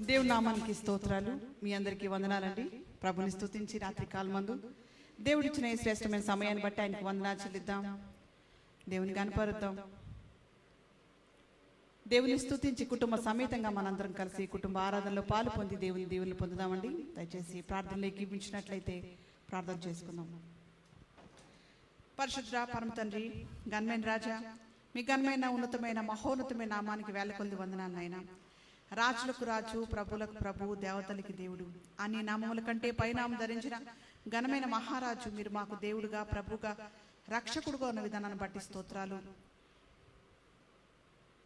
దేవుని నామానికి స్తోత్రాలు. మీ అందరికీ వందనాలండి. ప్రభుని స్తుతించి రాత్రి కాలమందు దేవుడిచ్చిన ఈ శ్రేష్టమైన సమయాన్ని బట్టి ఆయనకు వందనాలు చెల్లిద్దాం, దేవుని కనపరుద్దాం. దేవుని స్తుతించి కుటుంబ సమేతంగా మనందరం కలిసి కుటుంబ ఆరాధనలో పాలు పొంది దేవుని దీవెనలు పొందుదామండి. దయచేసి ప్రార్థనలు ఎక్కించినట్లయితే ప్రార్థన చేసుకుందాం. పరిశుద్ధ పరమ తండ్రి, ఘనమైన రాజా, మీ ఘనమైన ఉన్నతమైన మహోన్నతమైన నామానికి వేల కొలది వందనాలు నాయన. రాజులకు రాజు, ప్రభులకు ప్రభు, దేవతలకి దేవుడు, అన్ని నామముల కంటే పైనామం ధరించిన ఘనమైన మహారాజు మీరు మాకు దేవుడుగా, ప్రభుగా, రక్షకుడుగా ఉన్న విధానాన్ని బట్టి స్తోత్రాలు.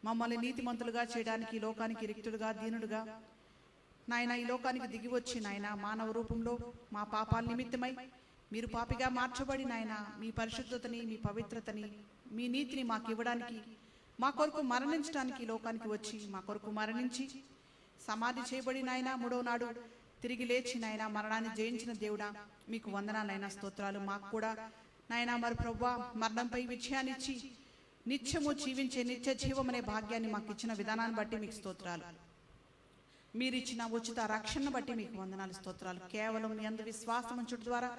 మమ్మల్ని నీతిమంతులుగా చేయడానికి ఈ లోకానికి రిక్తుడుగా, దీనుడుగా నాయన ఈ లోకానికి దిగి వచ్చి నాయన మానవ రూపంలో మా పాపాల నిమిత్తమై మీరు పాపిగా మార్చబడి నాయన మీ పరిశుద్ధతని, మీ పవిత్రతని, మీ నీతిని మాకు ఇవ్వడానికి, మా కొరకు మరణించడానికి లోకానికి వచ్చి మా కొరకు మరణించి సమాధి చేయబడి నాయన మూడవ నాడు తిరిగి లేచి నాయన మరణాన్ని జయించిన దేవుడా మీకు వందనాలైనా స్తోత్రాలు. మాకు కూడా నాయన మరి ప్రభువా మరణంపై విజయాన్ని ఇచ్చి నిత్యము జీవించే నిత్య జీవం అనే భాగ్యాన్ని మాకు ఇచ్చిన విధానాన్ని బట్టి మీకు స్తోత్రాలు. మీరిచ్చిన ఉచిత రక్షణను బట్టి మీకు వందనాలు స్తోత్రాలు. కేవలం మీ అందు విశ్వాసం ఉంచడం ద్వారా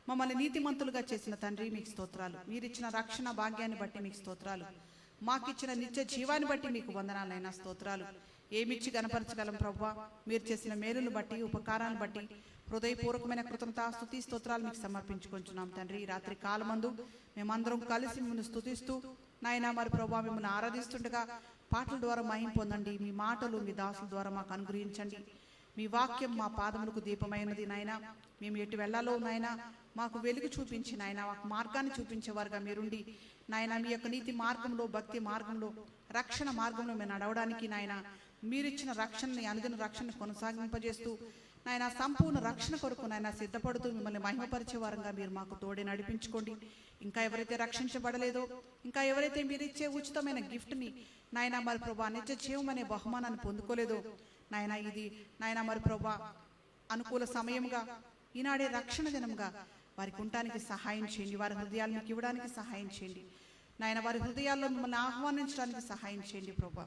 మమ్మల్ని నీతిమంతులుగా చేసిన తండ్రి మీకు స్తోత్రాలు. మీరిచ్చిన రక్షణ భాగ్యాన్ని బట్టి మీకు స్తోత్రాలు. మాకిచ్చిన నిత్య జీవాన్ని బట్టి మీకు వందనాలైనా స్తోత్రాలు. ఏమిచ్చి గణపరచగలం ప్రభువా? మీరు చేసిన మేలును బట్టి, ఉపకారాన్ని బట్టి హృదయపూర్వకమైన కృతజ్ఞత స్తుతి స్తోత్రాలు మీకు సమర్పించుకుంటున్నాం తండ్రి. ఈ రాత్రి కాలమందు మేమందరం కలిసి మిమ్మల్ని స్తుతిస్తూ నాయన మరి ప్రభువా మిమ్మల్ని ఆరాధిస్తుండగా పాటల ద్వారా మహిమ పొందండి. మీ మాటలు మీ దాసుల ద్వారా మాకు అనుగ్రహించండి. మీ వాక్యం మా పాదములకు దీపమైనది నాయన. మేము ఎటు వెళ్ళాలో నాయన మాకు వెలుగు చూపించి నాయన మాకు మార్గాన్ని చూపించేవారుగా మీరుండి నాయన మీ యొక్క నీతి మార్గంలో, భక్తి మార్గంలో, రక్షణ మార్గంలో మేము నడవడానికి నాయన మీరిచ్చిన రక్షణని, అనుదిన రక్షణ కొనసాగింపజేస్తూ నాయన సంపూర్ణ రక్షణ కొరకు నాయన సిద్ధపడుతూ మిమ్మల్ని మహిమపరిచే వారంగా మీరు మాకు తోడే నడిపించుకోండి. ఇంకా ఎవరైతే రక్షించబడలేదో, ఇంకా ఎవరైతే మీరిచ్చే ఉచితమైన గిఫ్ట్ని నాయన మరి ప్రభా నిత్య జీవం అనే బహుమానాన్ని పొందుకోలేదో నాయన ఇది నాయన మరి ప్రభా అనుకూల సమయంగా ఈనాడే రక్షణ దినంగా వారికి ఉండటానికి సహాయం చేయండి. వారి హృదయాలు మీకు ఇవ్వడానికి సహాయం చేయండి నాయన. వారి హృదయాల్లో మిమ్మల్ని ఆహ్వానించడానికి సహాయం చేయండి ప్రభా.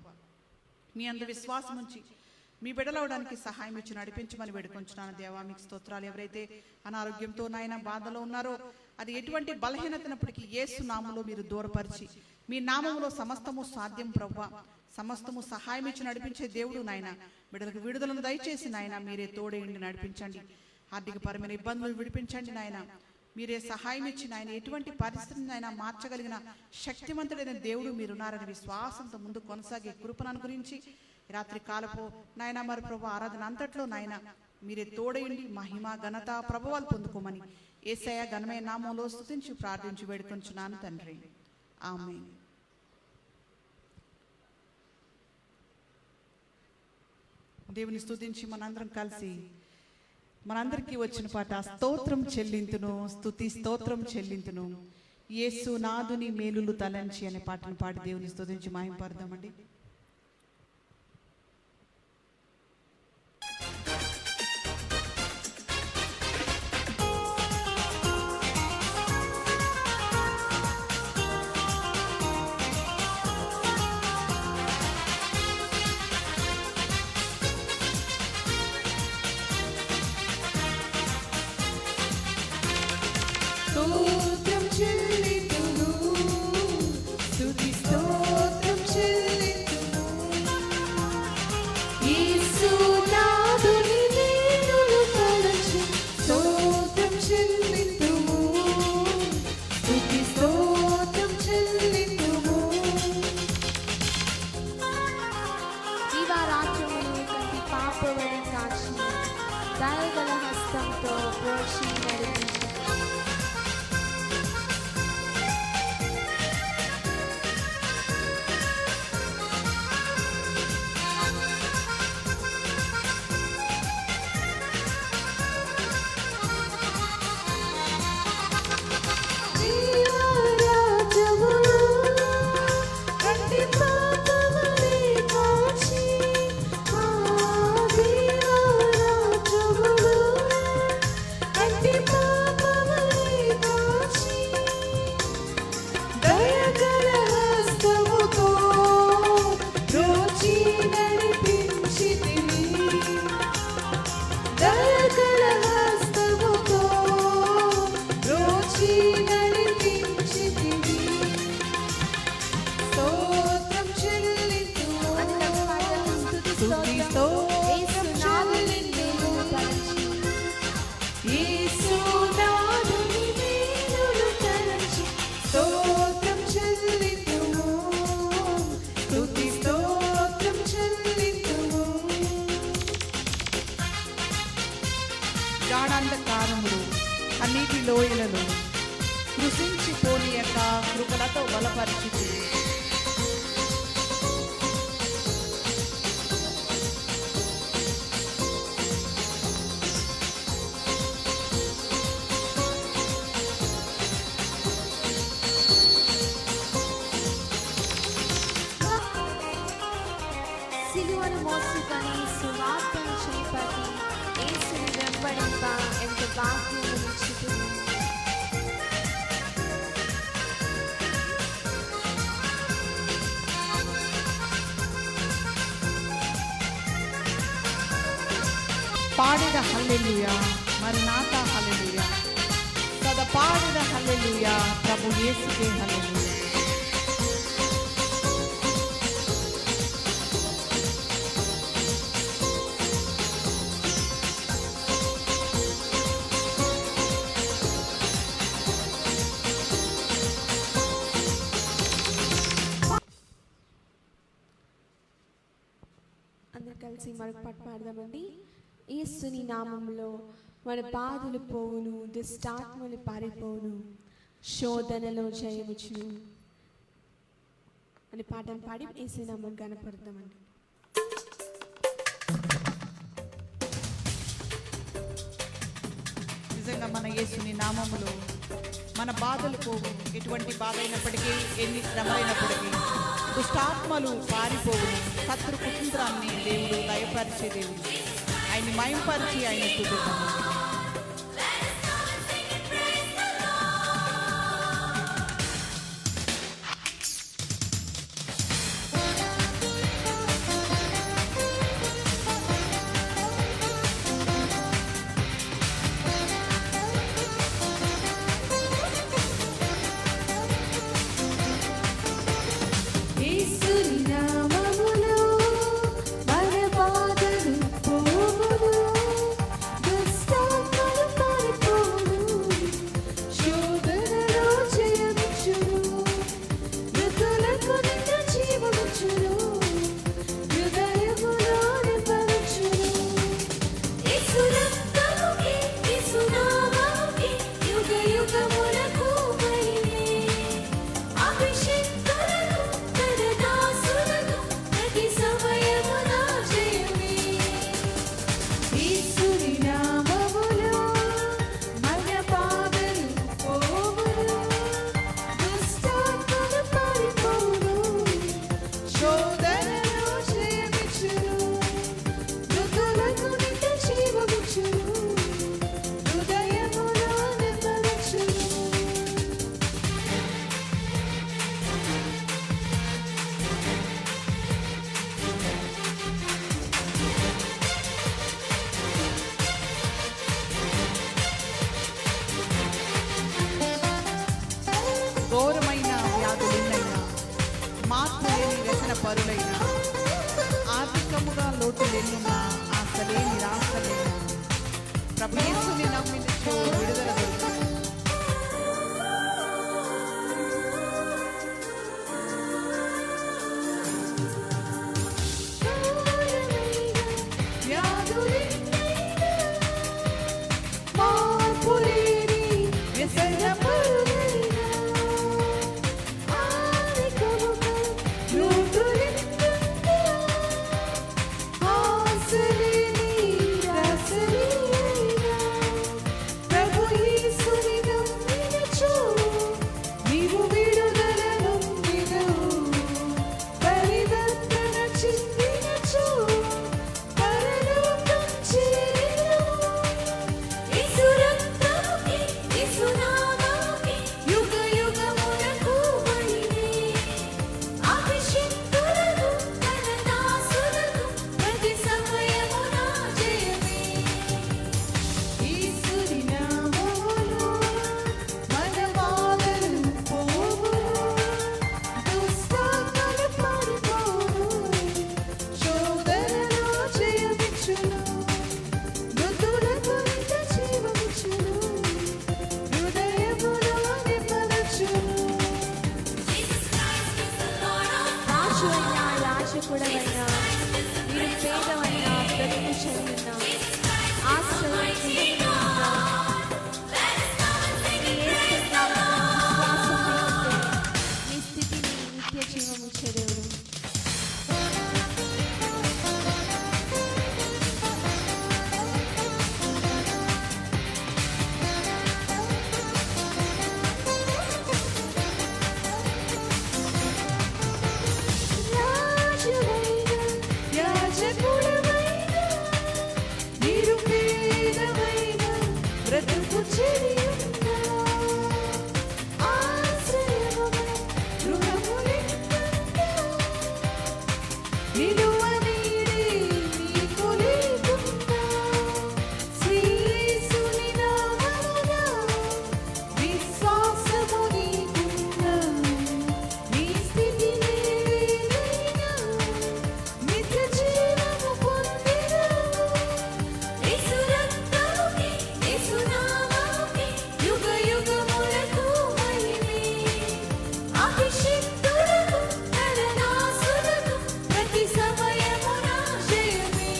మీ అందు విశ్వాసం ఉంచి మీ బిడ్డలవడానికి సహాయం ఇచ్చి నడిపించమని వేడుకొంచున్నాను దేవా మీకు స్తోత్రాలు. ఎవరైతే అనారోగ్యంతో నాయన బాధలో ఉన్నారో, అది ఎటువంటి బలహీనతనప్పటికీ యేసు నామములో మీరు దూరపరిచి మీ నామములో సమస్తము సాధ్యం ప్రభా. సమస్తము సహాయం ఇచ్చి నడిపించే దేవుడు నాయన. బిడ్డలకు విడుదలను దయచేసి నాయన మీరే తోడేయండి, నడిపించండి. ఆర్థికపరమైన ఇబ్బందులు విడిపించండి నాయన. మీరే సహాయం ఇచ్చి నాయన ఎటువంటి పరిస్థితిని అయినా మార్చగలిగిన శక్తివంతుడైన దేవుడు మీరున్నారని విశ్వాసంతో ముందు కొనసాగే కృపను గురించి రాత్రి కాలపు నాయన మరి ప్రభు ఆరాధన అంతట్లో నాయన మీరే తోడేయండి. మహిమ ఘనత ప్రభువాలు పొందుకోమని యేసయ్య ఘనమైన నామంలో స్తుతించి ప్రార్థించి వేడుకొంచున్నాను తండ్రి, ఆమేన్. దేవుని స్తుతించి మనందరం కలిసి మనందరికీ వచ్చిన పాట స్తోత్రం చెల్లింతును, స్తుతి స్తోత్రం చెల్లింతును, యేసు నాదుని మేలులు తలంచి అనే పాటను పాడి దేవుని స్తుతించి మహిమపడదామండి. స్తోత్రం చెల్లింతును, స్తుతి స్తోత్రం చెల్లింతును, యేసు నాదుని మేలులు తలచి స్తోత్రం చెల్లింతుము, స్తుతి స్తోత్రం చెల్లింతుము. జీవారాజ్యమును కంటి పాపలను కాచి దయగల హస్తంతో ప్రోక్షి నడిపించు. అంటే గాఢాంధకారములు అన్నిటి లోయలలో కృషించిపోని యొక్క కృపలతో బలపరిచితి. సిలువను మోసుకొని సువార్తను చేపట్టి యేసుని వెంబడింప ఎంత భాగ్యమునిచ్చితివి. పాడిన హల్లెలూయా, మరణాతా హల్లెలూయా, సదా పాడిన హల్లెలూయా, ప్రభు యేసుకే హల్లెలూయా. అందరు కలిసి మరొక పాట పాడదామండి. యేసుని నామములో మన బాధలు పోవును, దుష్టాత్మలు పారిపోవును, శోధనలో జయముచును అని పాటను పాడి యేసు నామం కనపడతామండి. నిజంగా మన యేసుని నామములో మన బాధలు పోవు. ఎటువంటి బాధ అయినప్పటికీ, ఎన్ని శ్రమలైనప్పటికీ దుష్టాత్మలు పారిపోవును. శత్రు కుతంత్రాన్ని దేవుడు లయపరిచే దేవుడు. ఆయన్ని మయంపరిచి ఆయన స్తుతిద్దాము. యేసుని నామములో మన బాధలు పోవును, దుష్టాత్మలు పారిపోవును, శోధనలో జయమిచ్చును, మృతులకు నిత్య జీవమిచ్చును, హృదయములో నింపవచ్చును. యేసు రక్తముకి, యేసు నామముకి యుగ యుగములకు మహిమే. అభిషేకులను తన దాసులను ప్రతి సమయమున జయమే. యేసుని నామములో మన బాధలు పోవును, దుష్టాత్మలు పారిపోవును, శోధనలో జయమిచ్చును, మృతులకు నిత్య జీవమిచ్చును, హృదయములో నింపవచ్చును. ఘోరమైన వ్యాధులెన్నైనా, మార్పు లేని వ్యసన పరులైన, ఆర్థికముగా లోటులెన్నున్నా, ఆశలే నిరాశలేనా, ప్రభు యేసుని నమ్మినచో విడుదల దొరుకును. ప్రభు నీకు చెరియున్నా ఆశ్రయముగా గృహములెన్నున్నా నిలువ నీడే నీకు లేకున్నా శ్రీ యేసుని నామమున విశ్వాసము నీకున్నా నీ స్థితి ఏదైనా నిత్య జీవము పొందినావు యేసు రక్తముకి యేసు నామముకి యుగ యుగములకు మహిమే అభిషిక్తులకు నరనాసులకు ప్రతి సమయమున జయమే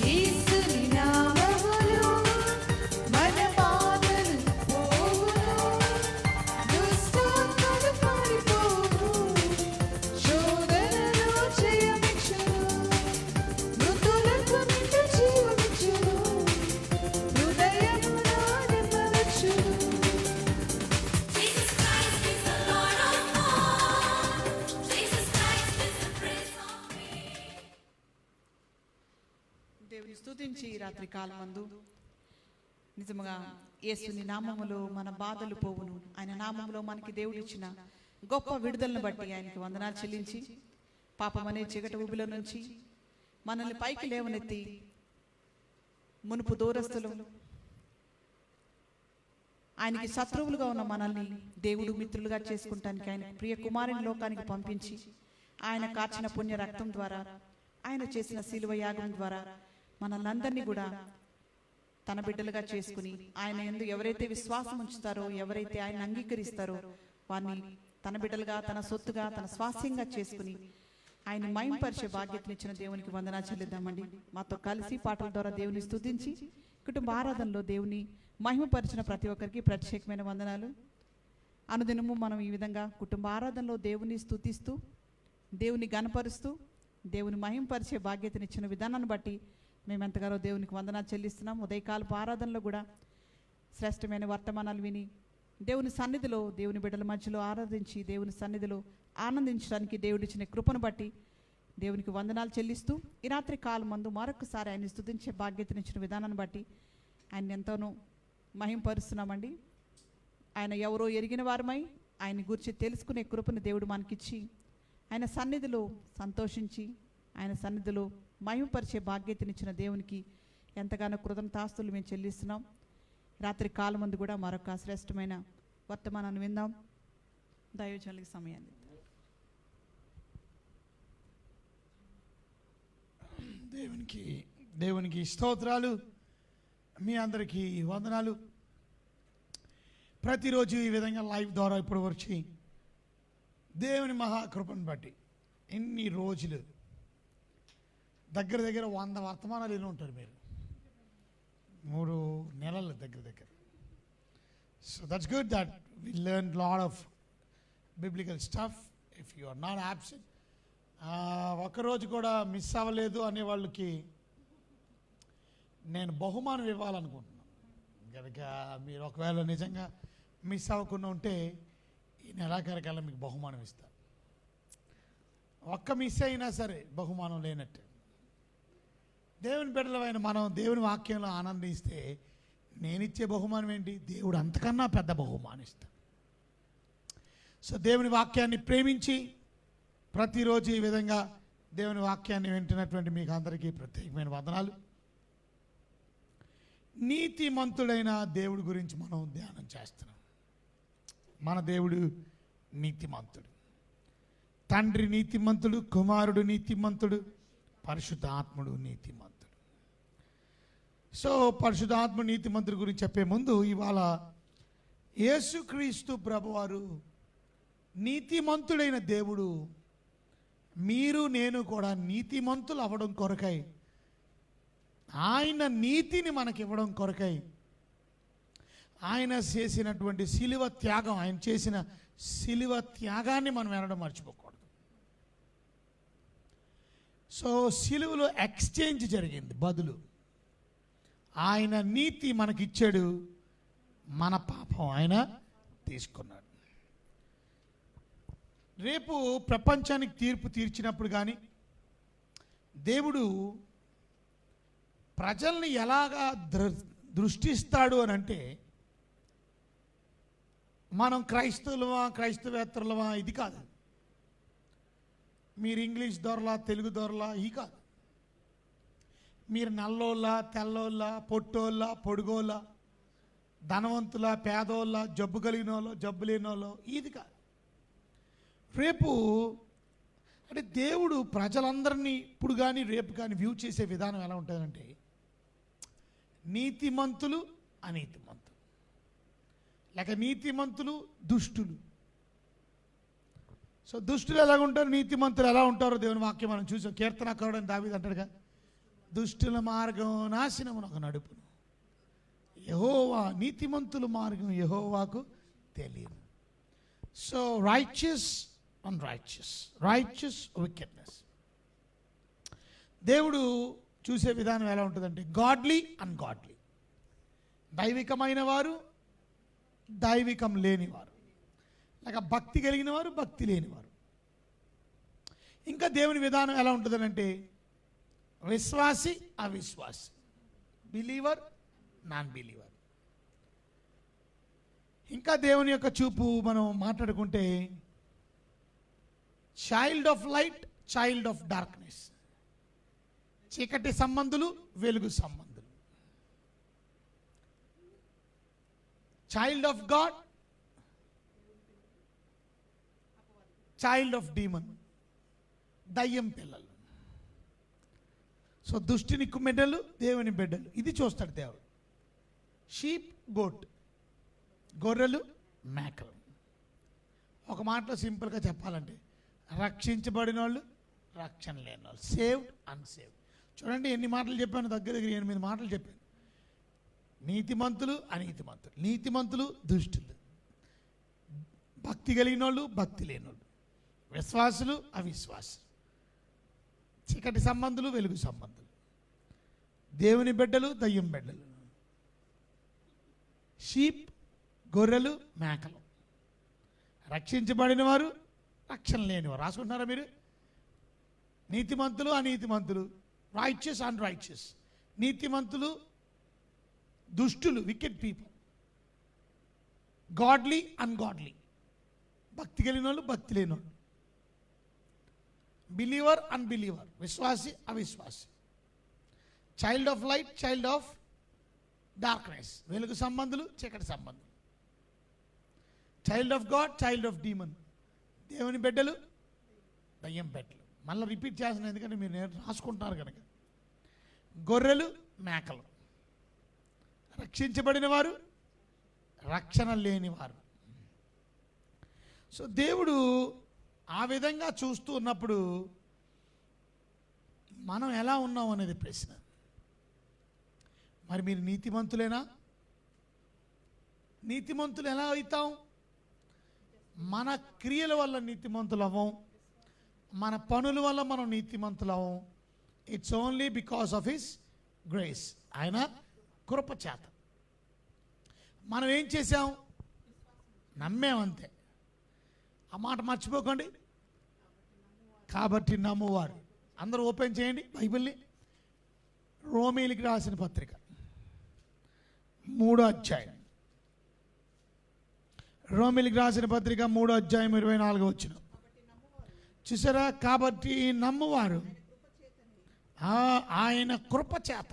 యేసుని నామములో మన బాధలు పోవును దుష్టాత్మలు పారిపోవును శోధనలో జయమిచ్చును మృతులకు నిత్య జీవమిచ్చును హృదయమున నింపవచ్చును Jesus Christ is the Lord of all. Jesus Christ is the Prince of Peace. దేవుని స్తుతించి ఈ రాత్రి కాలమందు నిజముగా యేసుని నామములో మన బాధలు పోవును. ఆయన నామములో మనకి దేవుడు ఇచ్చిన గొప్ప విడుదలను బట్టి ఆయనకి వందనాలు చెల్లించి పాపం అనే చీకటి ఊబిలో నుంచి మనల్ని పైకి లేవనెత్తి మునుపు దూరస్తులు ఆయనకి శత్రువులుగా ఉన్న మనల్ని దేవుడు మిత్రులుగా చేసుకుంటానికి ఆయన ప్రియ కుమారుని లోకానికి పంపించి ఆయన కార్చిన పుణ్య రక్తం ద్వారా ఆయన చేసిన శిలువ యాగం ద్వారా మనల్నందరినీ కూడా తన బిడ్డలుగా చేసుకుని ఆయన యందు ఎవరైతే విశ్వాసం ఉంచుతారో ఎవరైతే ఆయన అంగీకరిస్తారో వారిని తన బిడ్డలుగా తన సొత్తుగా తన స్వాస్యంగా చేసుకుని ఆయన మహింపరిచే బాధ్యతనిచ్చిన దేవునికి వందనాలు చెల్లిద్దామండి. మాతో కలిసి పాటల ద్వారా దేవుని స్తుతించి కుటుంబ ఆరాధనలో దేవుని మహిమపరిచిన ప్రతి ఒక్కరికి ప్రత్యేకమైన వందనాలు. అనుదినము మనం ఈ విధంగా కుటుంబ ఆరాధనలో దేవుని స్తుతిస్తూ దేవుని గణపరుస్తూ దేవుని మహింపరిచే బాధ్యతనిచ్చిన విధానాన్ని బట్టి మేము ఎంతగానో దేవునికి వందనాలు చెల్లిస్తున్నాం. ఉదయకాలపు ఆరాధనలో కూడా శ్రేష్టమైన వర్తమానాలు విని దేవుని సన్నిధిలో దేవుని బిడ్డల మధ్యలో ఆరాధించి దేవుని సన్నిధిలో ఆనందించడానికి దేవుడిచ్చిన కృపను బట్టి దేవునికి వందనాలు చెల్లిస్తూ ఈ రాత్రి కాలం మందు మరొకసారి ఆయన స్తుతించే బాధ్యతనిచ్చిన విధానాన్ని బట్టి ఆయన ఎంతోనూ మహింపరుస్తున్నామండి. ఆయన ఎవరో ఎరిగిన వారమై ఆయన గురించి తెలుసుకునే కృపను దేవుడు మనకిచ్చి ఆయన సన్నిధిలో సంతోషించి ఆయన సన్నిధిలో మహిమపరిచే బాధ్యతనిచ్చిన దేవునికి ఎంతగానో కృతజ్ఞతాస్తులు మేము చెల్లిస్తున్నాం. రాత్రి కాలం ముందు కూడా మరొక శ్రేష్టమైన వర్తమానాన్ని విందాం. దైవజనులకి సమయాన్ని దేవునికి స్తోత్రాలు. మీ అందరికీ వందనాలు. ప్రతిరోజు ఈ విధంగా లైవ్ ద్వారా ఇప్పుడు వచ్చి దేవుని మహాకృపను బట్టి ఎన్ని రోజులు దగ్గర 100 వర్తమానాలు ఎన్ని ఉంటారు మీరు 3 నెలలు దగ్గర. So that's good that we learn lot of biblical stuff if you are not absent. ఒక్కరోజు కూడా మిస్ అవ్వలేదు అనే వాళ్ళకి నేను బహుమానం ఇవ్వాలనుకుంటున్నాను. కనుక మీరు ఒకవేళ నిజంగా మిస్ అవ్వకుండా ఉంటే ఈ నెలాఖరికల్లా మీకు బహుమానం ఇస్తాను. ఒక్క మిస్ అయినా సరే బహుమానం లేనట్టు. దేవుని బిడ్డలమైన మనం దేవుని వాక్యంలో ఆనందిస్తే నేనిచ్చే బహుమానం ఏంటి? దేవుడు అంతకన్నా పెద్ద బహుమానం ఇస్తాడు. సో దేవుని వాక్యాన్ని ప్రేమించి ప్రతిరోజు ఈ విధంగా దేవుని వాక్యాన్ని వింటున్నటువంటి మీకు అందరికీ ప్రత్యేకమైన వందనాలు. నీతిమంతుడైన దేవుడి గురించి మనం ధ్యానం చేస్తున్నాం. మన దేవుడు నీతిమంతుడు. తండ్రి నీతిమంతుడు, కుమారుడు నీతిమంతుడు, పరిశుద్ధాత్ముడు నీతిమంతుడు. సో పరిశుద్ధాత్మ నీతిమంతుడి గురించి చెప్పే ముందు ఇవాళ యేసుక్రీస్తు ప్రభువారు నీతిమంతుడైన దేవుడు మీరు నేను కూడా నీతిమంతులు అవ్వడం కొరకై ఆయన నీతిని మనకి ఇవ్వడం కొరకై ఆయన చేసినటువంటి శిలువ త్యాగం, ఆయన చేసిన శిలువ త్యాగాన్ని మనం వినడం మర్చిపోకూడదు. సో శిలువలో ఎక్స్చేంజ్ జరిగింది. బదులు ఆయన నీతి మనకిచ్చాడు, మన పాపం ఆయన తీసుకున్నాడు. రేపు ప్రపంచానికి తీర్పు తీర్చినప్పుడు కానీ దేవుడు ప్రజల్ని ఎలాగా దృష్టిస్తాడు అని అంటే మనం క్రైస్తవులమా క్రైస్తవేత్తరులమా ఇది కాదు. మీరు ఇంగ్లీష్ దొరలా తెలుగు దొరలా ఈ కాదు. మీరు నల్లోళ్ళ తెల్లోళ్ళ పొట్టోళ్ళ పొడుగోళ్ళ ధనవంతుల పేదోళ్ళ జబ్బు కలిగిన వాళ్ళు జబ్బు లేని వాళ్ళు ఇది కాదు. రేపు అంటే దేవుడు ప్రజలందరినీ ఇప్పుడు కానీ రేపు కానీ వ్యూ చేసే విధానం ఎలా ఉంటుందంటే నీతిమంతులు అనీతిమంతులు, లేక నీతిమంతులు దుష్టులు. సో దుష్టులు ఎలా ఉంటారు, నీతిమంతులు ఎలా ఉంటారో దేవుని వాక్యం మనం చూసాం. కీర్తనకారుడు దావీదు అంటాడుగా, దుష్టుల మార్గం నాశనమునకు నడుపును, యెహోవా నీతిమంతుల మార్గం యెహోవాకు తెలియదు. So righteous unrighteous, righteous wickedness. దేవుడు చూసే విధానం ఎలా ఉంటుందంటే గాడ్లీ అన్గాడ్లీ, దైవికమైన వారు దైవికం లేనివారు, లేక భక్తి కలిగిన వారు భక్తి లేనివారు. ఇంకా దేవుని విధానం ఎలా ఉంటుందనంటే విశ్వాసి అవిశ్వాసి, బిలీవర్ నాన్ బిలీవర్. ఇంకా దేవుని యొక్క చూపు మనం మాట్లాడుకుంటే child of light, child of darkness, చీకటి సంబంధులు వెలుగు సంబంధులు, child of God, child of demon, దయ్యం పిల్లలు. సో దుష్టిని బిడ్డలు దేవుని బిడ్డలు, ఇది చూస్తాడు దేవుడు. షీప్ గోట్, గొర్రెలు మేకలు. ఒక మాటలో సింపుల్గా చెప్పాలంటే రక్షించబడిన వాళ్ళు రక్షణ లేని వాళ్ళు, సేవ్డ్ అన్సేవ్డ్. చూడండి ఎన్ని మాటలు చెప్పాను, దగ్గర 8 మాటలు చెప్పాను. నీతిమంతులు అనీతిమంతులు, నీతిమంతులు దుష్టులు, భక్తి కలిగిన వాళ్ళు భక్తి లేని వాళ్ళు, విశ్వాసులు అవిశ్వాసులు, చీకటి సంబంధులు వెలుగు సంబంధులు, దేవుని బిడ్డలు దయ్యం బిడ్డలు, షీప్ గొర్రెలు మేకలు, రక్షించబడిన వారు రక్షణ లేనివారు. రాసుకుంటున్నారా మీరు? నీతిమంతులు అనీతిమంతులు, రైచియస్ అన్ రైచియస్, నీతిమంతులు దుష్టులు వికెడ్ పీపుల్, గాడ్లీ అన్గాడ్లీ, భక్తి కలిగిన వాళ్ళు భక్తి లేని వాళ్ళు, బిలీవర్ అన్బిలీవర్, విశ్వాసి అవిశ్వాసి, child of light child of darkness, వెలుగు సంబంధులు చీకటి సంబంధులు, child of God child of demon, దేవుని బిడ్డలు దయ్యం బిడ్డలు. మళ్ళీ రిపీట్ చేస్తున్నాను ఎందుకంటే మీరు రాసుకుంటున్నారు కనుక. గొర్రెలు మేకలు, రక్షించబడిన వారు రక్షణ లేనివారు. సో దేవుడు ఆ విధంగా చూస్తూ ఉన్నప్పుడు మనం ఎలా ఉన్నాం అనేది ప్రశ్న. మరి మీరు నీతిమంతులేనా? నీతిమంతులు ఎలా అవుతాం? మన క్రియల వల్ల నీతిమంతులు అవ్వం, మన పనుల వల్ల మనం నీతిమంతులు అవ్వం. It's only because of his grace, ఆయన కృప చేత. మనం ఏం చేసాం? నమ్మేమంతే. ఆ మాట మర్చిపోకండి. కాబట్టి నమ్మువారు. అందరూ ఓపెన్ చేయండి బైబిల్ని. రోమీయులకు రాసిన పత్రిక 3వ అధ్యాయం. రోమీయులకు రాసిన పత్రిక 3వ అధ్యాయం 24వ వచనం చూసారా? కాబట్టి నమ్మువారు ఆయన కృప చేత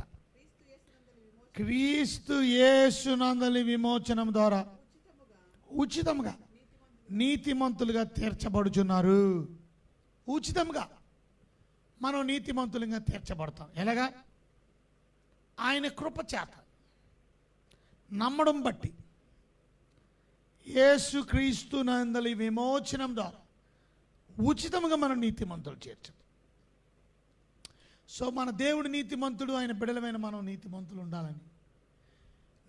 క్రీస్తు యేసునందలి విమోచనం ద్వారా ఉచితంగా నీతిమంతులుగా తీర్చబడుచున్నారు. ఉచితంగా మనం నీతిమంతులుగా తీర్చబడతాం. ఎలాగా? ఆయన కృప చేత నమ్మడం బట్టి యేసు క్రీస్తు నందలి విమోచనం ద్వారా ఉచితంగా మనం నీతిమంతులు చేర్చదు. సో మన దేవుడు నీతిమంతుడు, ఆయన బిడ్డలమైన మనం నీతిమంతులు ఉండాలని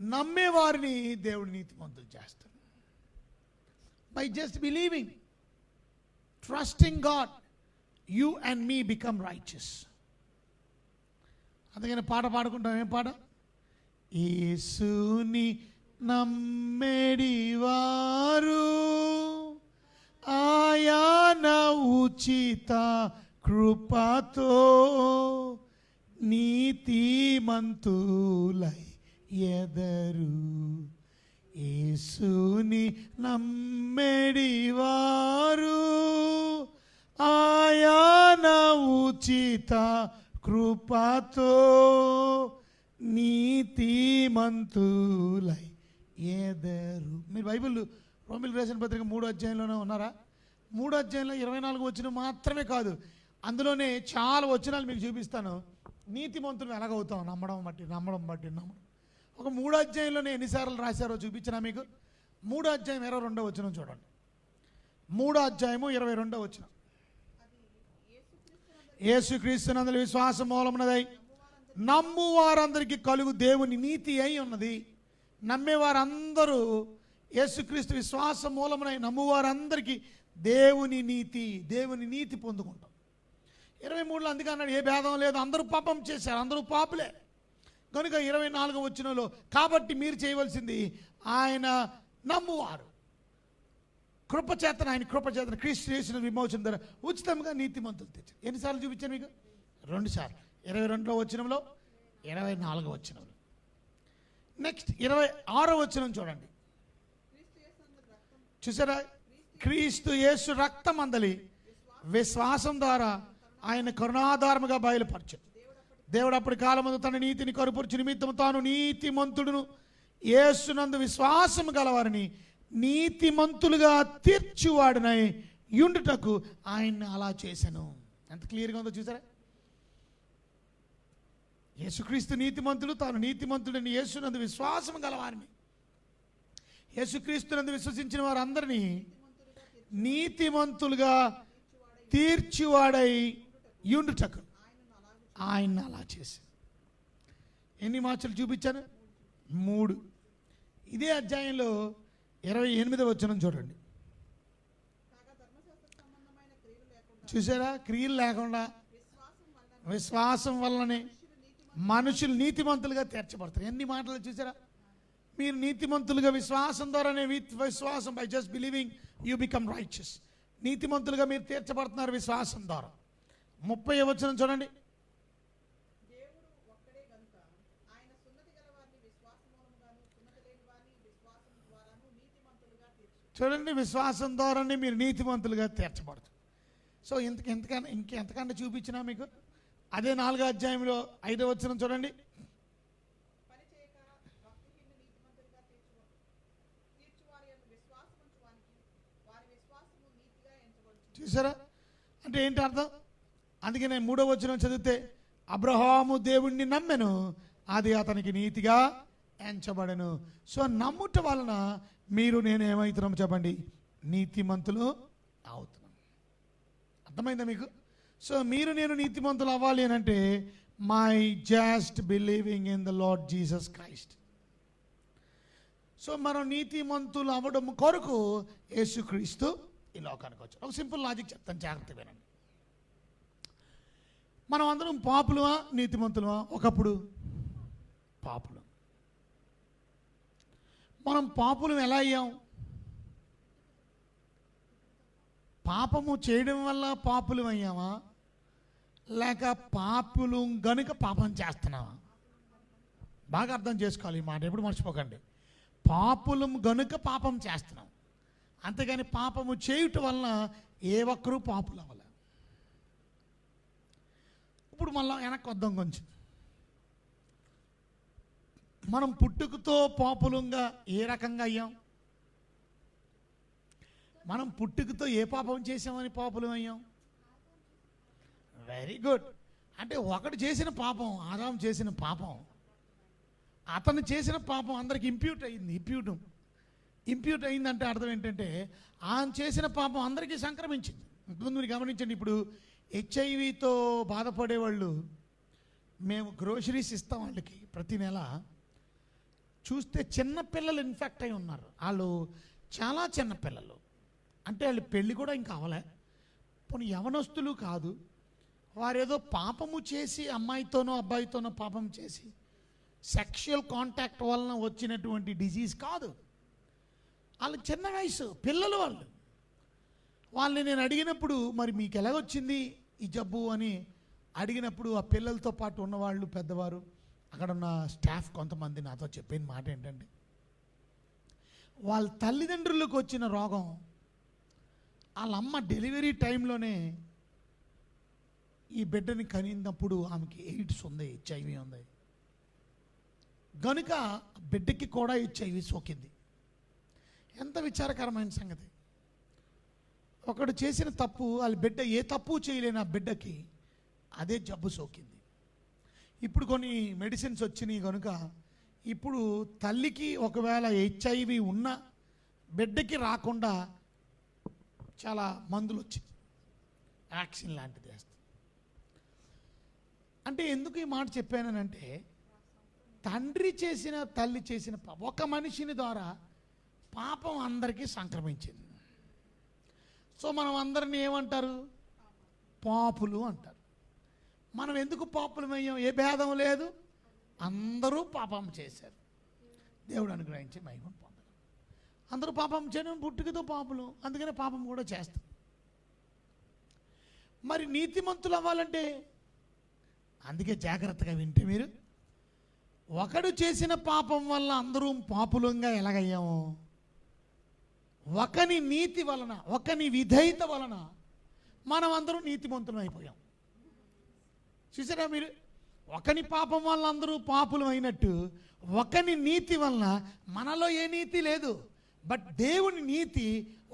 నమ్మే వారిని దేవుడు నీతిమంతులు చేస్తాడు. By just believing, trusting God, you and me become righteous. అందుకని పాట పాడుకుంటాం. ఏం పాట? యేసుని నమ్మెడివారు ఆయన ఉచిత కృపతో నీతిమంతులై ఎదరు. యేసుని నమ్మెడివారు ఆయన ఉచిత కృపతో నీతిమంతులై ఎదరు. మీరు బైబిల్ రోమిల్ రాసిన పత్రిక 3వ అధ్యాయంలోనే ఉన్నారా? 3వ అధ్యాయంలో 24 వచనం మాత్రమే కాదు, అందులోనే చాలా వచనాలు మీకు చూపిస్తాను. నీతిమంతులు ఎలాగవుతాం? నమ్మడం బట్టి. ఒక 3వ అధ్యాయంలోనే ఎన్నిసార్లు రాశారో చూపించినా మీకు. 3వ అధ్యాయం 22వ వచనం చూడండి. 3వ అధ్యాయము 22వ వచనం. యేసుక్రీస్తునందు విశ్వాసం మూలమునదై నమ్ము వారందరికీ కలుగు దేవుని నీతి అయి ఉన్నది. నమ్మేవారందరూ యేసుక్రీస్తు విశ్వాసం మూలమునై నమ్మువారందరికీ దేవుని నీతి పొందుకుంటాం. 23లో అందుకే అన్నాడు, ఏ భేదం లేదు, అందరూ పాపం చేశారు, అందరూ పాపులే. కనుక 24వ వచనంలో కాబట్టి మీరు చేయవలసింది ఆయన నమ్మువారు కృపచేతన, ఆయన కృపచేతన క్రీస్తు యేసున విమోచన ద్వారా ఉచితంగా నీతిమంతులు తెచ్చారు. ఎన్నిసార్లు చూపించాను మీకు? 2 సార్లు. 22వ వచనంలో, 24వ వచనంలో. నెక్స్ట్ 26వ వచనం చూడండి. చూసారా? క్రీస్తు యేసు రక్తం అందలి విశ్వాసం ద్వారా ఆయన కరుణాధారముగా బయలుపరచు. దేవుడు అప్పటి కాలమందు తన నీతిని కరుపరుచు నిమిత్తం తాను నీతిమంతుడును యేసునందు విశ్వాసము గలవారిని నీతిమంతులుగా తీర్చువాడునై యుండుటకు ఆయన్ని అలా చేశాను. ఎంత క్లియర్గా ఉందో చూసారా? యేసుక్రీస్తు నీతిమంతుడు, తాను నీతిమంతుడని యేసునందు విశ్వాసము గలవారిని, యేసుక్రీస్తునందు విశ్వసించిన వారందరినీ నీతిమంతులుగా తీర్చివాడై యుండుటకు ఆయన అలా చేసి. ఎన్ని మార్కులు చూపించాను? 3. ఇదే అధ్యాయంలో 28వ వచనం చూడండి. చూసారా? క్రియలు లేకుండా విశ్వాసం వల్లనే మనుషులు నీతిమంతులుగా తీర్చబడతారు. ఎన్ని మాటలు చూసారా? మీరు నీతిమంతులుగా విశ్వాసం ద్వారానే, విశ్వాసం by just believing you become righteous. నీతిమంతులుగా మీరు తీర్చబడుతున్నారు విశ్వాసం ద్వారా. 30వ వచనం చూడండి. చూడండి, విశ్వాసం ద్వారానే మీరు నీతిమంతులుగా తీర్చబడతారు. సో ఇంకెంతకన్నా చూపించినా మీకు అదే 4వ అధ్యాయంలో 5వ వచనం చూడండి. చూసారా? అంటే ఏంటి అర్థం? అందుకే నేను 3వ వచనం చదివితే, అబ్రహాము దేవుణ్ణి నమ్మెను, అది అతనికి నీతిగా ఎంచబడెను. సో నమ్ముట వలన మీరు నేను ఏమవుతున్నాం చెప్పండి? నీతిమంతులు అవుతున్నాం. అర్థమైందా మీకు? సో మీరు నేను నీతిమంతులు అవ్వాలి అని అంటే my just believing in the lord Jesus Christ. So మనం నీతిమంతులు అవ్వడం కొరకు యేసుక్రీస్తు ఈ లోకానికి వచ్చారు. ఒక సింపుల్ లాజిక్ చెప్తాను, జాగ్రత్తగా వినండి. మనం అందరం పాపులమా నీతిమంతులమా? ఒకప్పుడు పాపులు. మనం పాపులం ఎలా అయ్యాం? పాపము చేయడం వల్ల పాపులం అయ్యామా, లేక పాపులు గనుక పాపం చేస్తున్నామా? బాగా అర్థం చేసుకోవాలి ఈ మాట, ఎప్పుడు మర్చిపోకండి. పాపులం గనుక పాపం చేస్తున్నాం, అంతేగాని పాపము చేయుట వలన ఏ ఒక్కరూ పాపులు అవ్వలే. ఇప్పుడు మళ్ళీ వెనక్కి వద్దాం కొంచెం. మనం పుట్టుకతో పాపులంగా ఏ రకంగా అయ్యాం? మనం పుట్టుకతో ఏ పాపం చేసామని పాపులం అయ్యాం? Very good. అంటే ఒకటి చేసిన పాపం, ఆదాం చేసిన పాపం, అతను చేసిన పాపం అందరికి ఇంప్యూట్ అయింది. ఇంప్యూట్ అయిందంటే అర్థం ఏంటంటే ఆయన చేసిన పాపం అందరికీ సంక్రమించింది. ముందు మీరు గమనించండి, ఇప్పుడు హెచ్ఐవితో బాధపడేవాళ్ళు మేము గ్రోసరీస్ ఇస్తాం వాళ్ళకి ప్రతి నెల. చూస్తే చిన్నపిల్లలు ఇన్ఫెక్ట్ అయి ఉన్నారు. వాళ్ళు చాలా చిన్నపిల్లలు, అంటే వాళ్ళు పెళ్ళి కూడా ఇంకా అవలే, పోనీ యవనస్తులు కాదు. వారేదో పాపము చేసి అమ్మాయితోనో అబ్బాయితోనో పాపం చేసి సెక్షువల్ కాంటాక్ట్ వలన వచ్చినటువంటి డిజీజ్ కాదు. వాళ్ళు చిన్న వయసు పిల్లలు. వాళ్ళని నేను అడిగినప్పుడు మరి మీకు ఎలాగొచ్చింది ఈ జబ్బు అని అడిగినప్పుడు ఆ పిల్లలతో పాటు ఉన్నవాళ్ళు పెద్దవారు అక్కడ ఉన్న స్టాఫ్ కొంతమంది నాతో చెప్పిన మాట ఏంటంటే, వాళ్ళ తల్లిదండ్రులకు వచ్చిన రోగం వాళ్ళ అమ్మ డెలివరీ టైంలోనే ఈ బిడ్డని కనినప్పుడు ఆమెకి ఎయిడ్స్ ఉంది, HIV ఉంది గనుక బిడ్డకి కూడా HIV సోకింది. ఎంత విచారకరమైన సంగతి. ఒకడు చేసిన తప్పు, వాళ్ళ బిడ్డ ఏ తప్పు చేయలేని ఆ బిడ్డకి అదే జబ్బు సోకింది. ఇప్పుడు కొన్ని మెడిసిన్స్ వచ్చినాయి కనుక ఇప్పుడు తల్లికి ఒకవేళ HIV ఉన్న బిడ్డకి రాకుండా చాలా మందులు వచ్చింది, వ్యాక్సిన్ లాంటిది వేస్తుంది. అంటే ఎందుకు ఈ మాట చెప్పానంటే, తండ్రి చేసిన తల్లి చేసిన ఒక మనిషిని ద్వారా పాపం అందరికీ సంక్రమించింది. సో మనం అందరినీ ఏమంటారు? పాపులు అంటారు. మనం ఎందుకు పాపులమయ్యాం? ఏ భేదం లేదు, అందరూ పాపం చేశారు. దేవుడు అనుగ్రహించి మహిమ పొందాలి. అందరూ పాపం చేయడం పుట్టుకతో పాపులు, అందుకనే పాపం కూడా చేస్తారు. మరి నీతిమంతులు అవ్వాలంటే, అందుకే జాగ్రత్తగా వింటే మీరు, ఒకడు చేసిన పాపం వల్ల అందరూ పాపులంగా ఎలాగయ్యాము? ఒకని నీతి వలన, ఒకని విధేయత వలన మనం అందరూ నీతిమంతులం అయిపోయాం. చూసారా మీరు? ఒకని పాపం వల్ల అందరూ పాపులం అయినట్టు, ఒకని నీతి వలన మనలో ఏ నీతి లేదు, బట్ దేవుని నీతి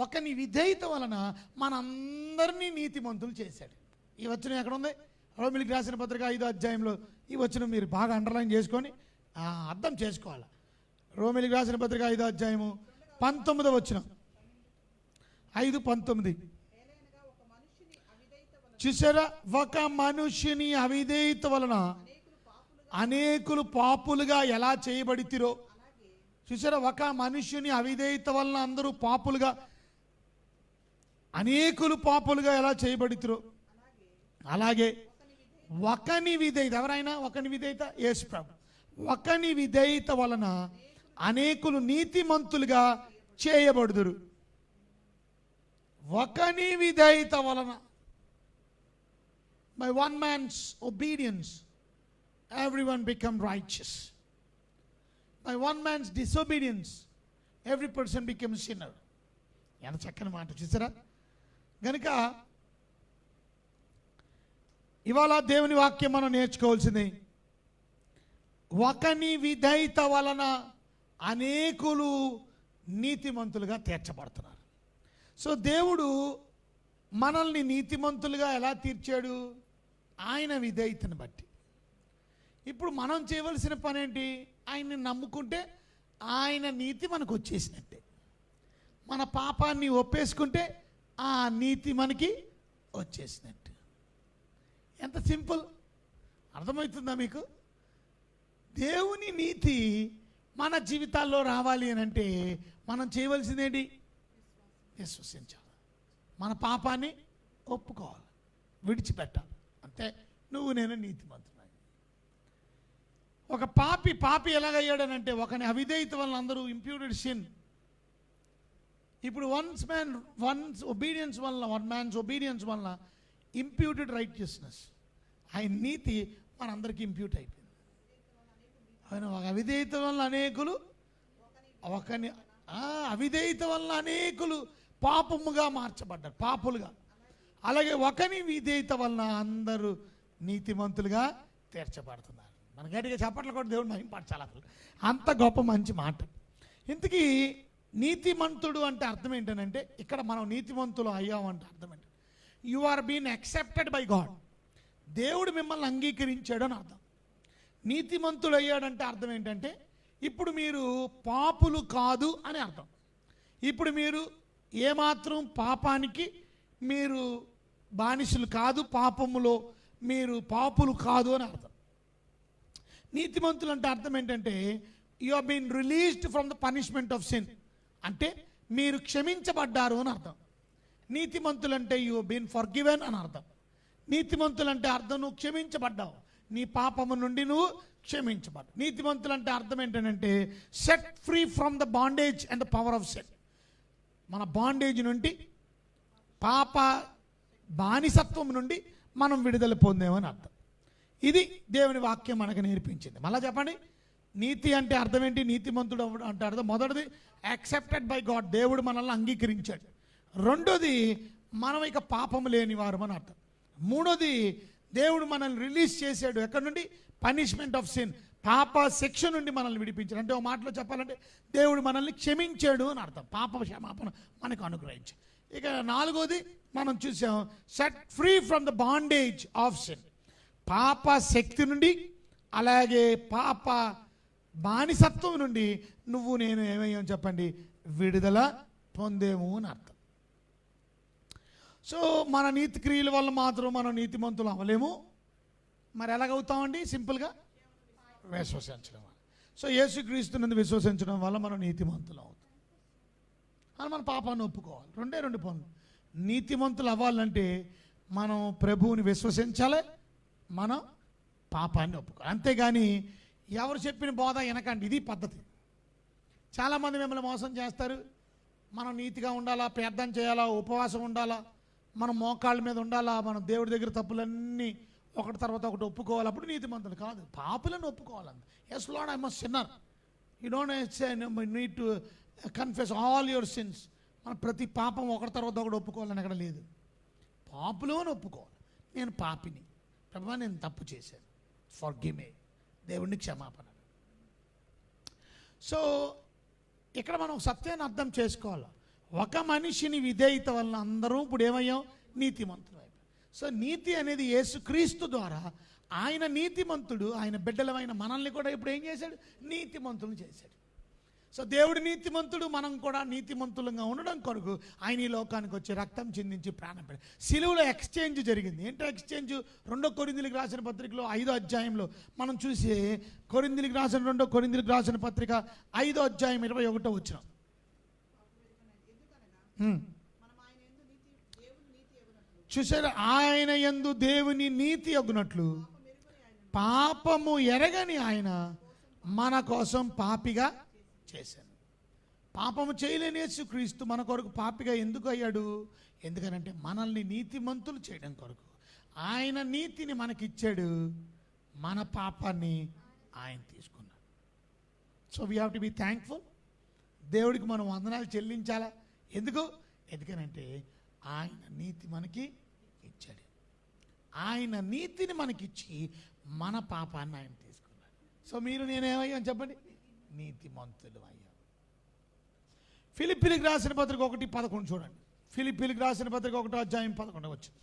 ఒకని విధేయత వలన మనందరినీ నీతిమంతులు చేశాడు. ఈ వచనం ఎక్కడ ఉంది? రోమిలికి రాసిన పత్రిక 5వ అధ్యాయంలో ఈ వచనం మీరు బాగా అండర్లైన్ చేసుకొని అర్థం చేసుకోవాలి. రోమిలికి రాసిన పత్రిక 5వ అధ్యాయము 19వ వచనం, 5:19. చూసారా? ఒక మనుష్యుని అవిధేయత వలన అనేకులు పాపులుగా ఎలా చేయబడితిరో. చూసారా? ఒక మనుష్యుని అవిధేయత వలన అందరూ పాపులుగా, అనేకులు పాపులుగా ఎలా చేయబడితిరో, అలాగే ఒకని విధేయత, ఎవరైనా ఒకని విధేయత, యేసు ప్రభు, ఒకని విధేయత వలన అనేకులు నీతిమంతులుగా చేయబడుదురు. ఒకని విధేయత వలన, by one man's obedience everyone become righteous. By one man's disobedience every person becomes sinner. ఎంత చక్కని మాట చూసారా? గనుక ఇవాళ దేవుని వాక్యం మనం నేర్చుకోవాల్సింది, ఒకని విధేయత వలన అనేకులు నీతిమంతులుగా తీర్చబడుతున్నారు. సో దేవుడు మనల్ని నీతిమంతులుగా ఎలా తీర్చాడు? ఆయన విధేయతను బట్టి. ఇప్పుడు మనం చేయవలసిన పని ఏంటి? ఆయన్ని నమ్ముకుంటే ఆయన నీతి మనకు వచ్చేసినట్టే. మన పాపాన్ని ఒప్పేసుకుంటే ఆ నీతి మనకి వచ్చేసినట్టు. ఎంత సింపుల్, అర్థమవుతుందా మీకు? దేవుని నీతి మన జీవితాల్లో రావాలి అని అంటే మనం చేయవలసిందేంటి? విశ్వసించాలి, మన పాపాన్ని ఒప్పుకోవాలి, విడిచిపెట్టాలి. అంటే నువ్వు నేను నీతిమంతుడు. ఒక పాపి ఎలాగయ్యాడనంటే, ఒకని అవిధేయత వలన అందరూ ఇంప్యూటెడ్ సిన్. ఇప్పుడు వన్ మ్యాన్స్ ఒబీడియన్స్ వలన ఇంప్యూటెడ్ రైటియస్నెస్, ఆయన నీతి మనందరికీ ఇంప్యూట్ అయిపోయింది. ఆయన ఒక అవిధేయత వలన అనేకులు, అవిధేయత వలన అనేకులు పాపముగా మార్చబడ్డారు, పాపులుగా. అలాగే ఒకని విధేయత వలన అందరూ నీతిమంతులుగా తీర్చబడుతున్నారు. మన గట్టిగా చప్పట్లు కూడా దేవుడు మహింపరచాలి. అసలు అంత గొప్ప మంచి మాట. ఇంతకీ నీతిమంతుడు అంటే అర్థం ఏంటంటే, ఇక్కడ మనం నీతిమంతులు అయ్యామంటే అర్థం ఏంటి? You are been accepted by God. దేవుడు మిమ్మల్ని అంగీకరించాడు అని అర్థం. నీతిమంతుడు అయ్యాడంటే అర్థం ఏంటంటే, ఇప్పుడు మీరు పాపులు కాదు అని అర్థం. ఇప్పుడు మీరు ఏమాత్రం పాపానికి మీరు బానిసలు కాదు, పాపములో మీరు పాపులు కాదు అని అర్థం. నీతిమంతులు అంటే అర్థం ఏంటంటే, you have been released from the punishment of sin. అంటే మీరు క్షమించబడ్డారు అని అర్థం. నీతిమంతులు అంటే యు హావ్ బీన్ ఫర్గివెన్ అని అర్థం. నీతిమంతులు అంటే అర్థం నువ్వు క్షమించబడ్డావు, నీ పాపము నుండి నువ్వు క్షమించబడ్డావు. నీతిమంతులు అంటే అర్థం ఏంటంటే, set free from the bondage and the power of sin. మన బాండేజ్ నుండి, పాప బానిసత్వం నుండి మనం విడుదల పొందామని అర్థం. ఇది దేవుని వాక్యం మనకు నేర్పించింది. మళ్ళీ చెప్పండి, నీతి అంటే అర్థం ఏంటి? నీతిమంతుడు అంటే అర్థం మొదటిది యాక్సెప్టెడ్ బై గాడ్, దేవుడు మనల్ని అంగీకరించాడు. రెండోది మనం ఇక పాపము లేని వారు అని అర్థం. మూడోది దేవుడు మనల్ని రిలీజ్ చేశాడు. ఎక్కడి నుండి? పనిష్మెంట్ ఆఫ్ సిన్, పాప శిక్ష నుండి మనల్ని విడిపించాడు. అంటే ఒక మాటలో చెప్పాలంటే దేవుడు మనల్ని క్షమించాడు అని అర్థం, పాప క్షమాపణ మనకు అనుగ్రహించాడు. ఇక నాలుగోది మనం చూసాం, set free from the bondage of sin, పాప శక్తి నుండి అలాగే పాప బానిసత్వం నుండి నువ్వు నేను ఏమయ్యాం చెప్పండి? విడుదల పొందేము అని అర్థం. సో మన నీతి క్రియల వల్ల మాత్రం మనం నీతిమంతులు అవ్వలేము. మరి ఎలాగవుతామండి? సింపుల్గా విశ్వసించడం వల్ల. సో యేసుక్రీస్తునందు విశ్వసించడం వల్ల మనం నీతిమంతులు అవుతాం. అని మన పాపాన్ని ఒప్పుకోవాలి. రెండు పనులు. నీతిమంతులు అవ్వాలంటే మనం ప్రభువుని విశ్వసించాలి, మనం పాపాన్ని ఒప్పుకోవాలి. అంతేగాని ఎవరు చెప్పిన బోధ వినకండి, ఇది పద్ధతి. చాలామంది మిమ్మల్ని మోసం చేస్తారు. మనం నీతిగా ఉండాలా, ప్రార్థన చేయాలా, ఉపవాసం ఉండాలా, మనం మోకాళ్ళ మీద ఉండాలా, మనం దేవుడి దగ్గర తప్పులన్నీ ఒకటి తర్వాత ఒకటి ఒప్పుకోవాలి. అప్పుడు నీతిమంతులు కాదు, పాపులను ఒప్పుకోవాలి. Yes Lord, I must sinner. You don't need to confess all your sins. మన ప్రతి పాపం ఒకటి తర్వాత ఒకటి ఒప్పుకోవాలని ఎక్కడ లేదు. పాపులు అని ఒప్పుకోవాలి. నేను పాపిని ప్రభువా, నేను తప్పు చేశాను, ఫర్గివ్ మీ, దేవుడిని క్షమాపణ. సో ఇక్కడ మనం సత్యాన్ని అర్థం చేసుకోవాలి. ఒక మనిషిని విధేయత వలన అందరూ ఇప్పుడు ఏమయ్యాం? నీతిమంతులు అయిపోయాం. సో నీతి అనేది యేసుక్రీస్తు ద్వారా, ఆయన నీతిమంతుడు, ఆయన బిడ్డలమైన మనల్ని కూడా ఇప్పుడు ఏం చేశాడు? నీతిమంతులు చేశాడు. సో దేవుడు నీతిమంతుడు, మనం కూడా నీతిమంతులుగా ఉండడం కొరకు ఆయన ఈ లోకానికి వచ్చి రక్తం చిందించి ప్రాణం పెట్టాడు. సిలువలో ఎక్స్చేంజ్ జరిగింది. ఏంటో ఎక్స్చేంజ్? 2 కొరింథీయులకు రాసిన పత్రికలో 5వ అధ్యాయంలో మనం చూసి, 2 కొరింథీయులకు రాసిన పత్రిక 5వ అధ్యాయం 21వ వచనం. చూసారా? ఆయన యందు దేవుని నీతి అగునట్లు పాపము ఎరగని ఆయన మన కోసం పాపిగా చేశాను. పాపము చేయలేని యేసుక్రీస్తు మన కొరకు పాపిగా ఎందుకు అయ్యాడు? ఎందుకనంటే మనల్ని నీతిమంతులు చేయడం కొరకు. ఆయన నీతిని మనకిచ్చాడు, మన పాపాన్ని ఆయన తీసుకున్నాడు. So we have to be thankful. దేవుడికి మనం వందనాలు చెల్లించాలా? ఎందుకనంటే ఆయన నీతి మనకి ఇచ్చాడు. ఆయన నీతిని మనకిచ్చి మన పాపాన్ని ఆయన తీసుకున్నాడు. సో మీరు నేనేమయ్యాను చెప్పండి? నీతిమంతులు అయ్యాం. ఫిలిప్పీలకు రాసిన పత్రిక 1:11 చూడండి. ఫిలిప్పీలకు రాసిన పత్రిక 1వ అధ్యాయం 11 వచ్చింది.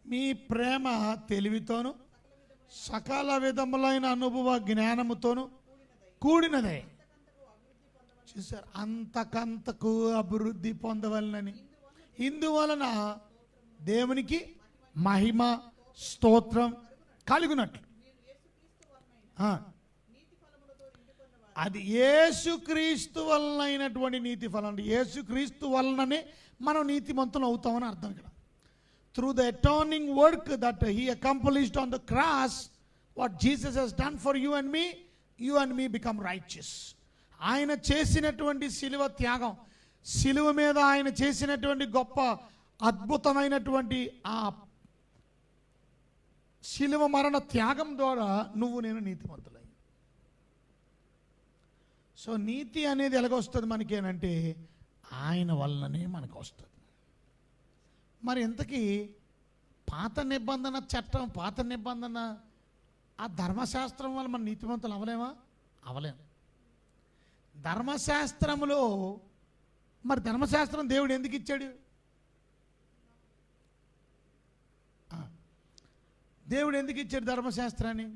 మీ ప్రేమ తెలివితోను సకల విధములైన అనుభవ జ్ఞానముతోను కూడినదే. చూసారు? అంతకంతకు అభివృద్ధి పొందవలనని, ఇందువలన దేవునికి మహిమ స్తోత్రం కలుగునట్లు. అది యేసుక్రీస్తు వలన అయినటువంటి నీతి ఫలం. యేసుక్రీస్తు వలననే మనం నీతిమంతులు అవుతామని అర్థం ఇక్కడ. Through the atoning work that he accomplished on the cross, what Jesus has done for you and me become righteous. ఆయన చేసినటువంటి శిలువ త్యాగం, శిలువ మీద ఆయన చేసినటువంటి గొప్ప అద్భుతమైనటువంటి ఆ శిలువ మరణ త్యాగం ద్వారా నువ్వు నేను నీతిమంతులయ్యి. సో నీతి అనేది ఎలాగొస్తుంది మనకేనంటే ఆయన వల్లనే మనకు వస్తుంది. మరి ఇంతకీ పాత నిబంధన చట్టం, పాత నిబంధన ఆ ధర్మశాస్త్రం వల్ల మన నీతిమంతులు అవలేమా? అవలేము. ధర్మశాస్త్రములో మరి ధర్మశాస్త్రం దేవుడు ఎందుకు ఇచ్చాడు? దేవుడు ఎందుకు ఇచ్చాడు ధర్మశాస్త్రాన్ని?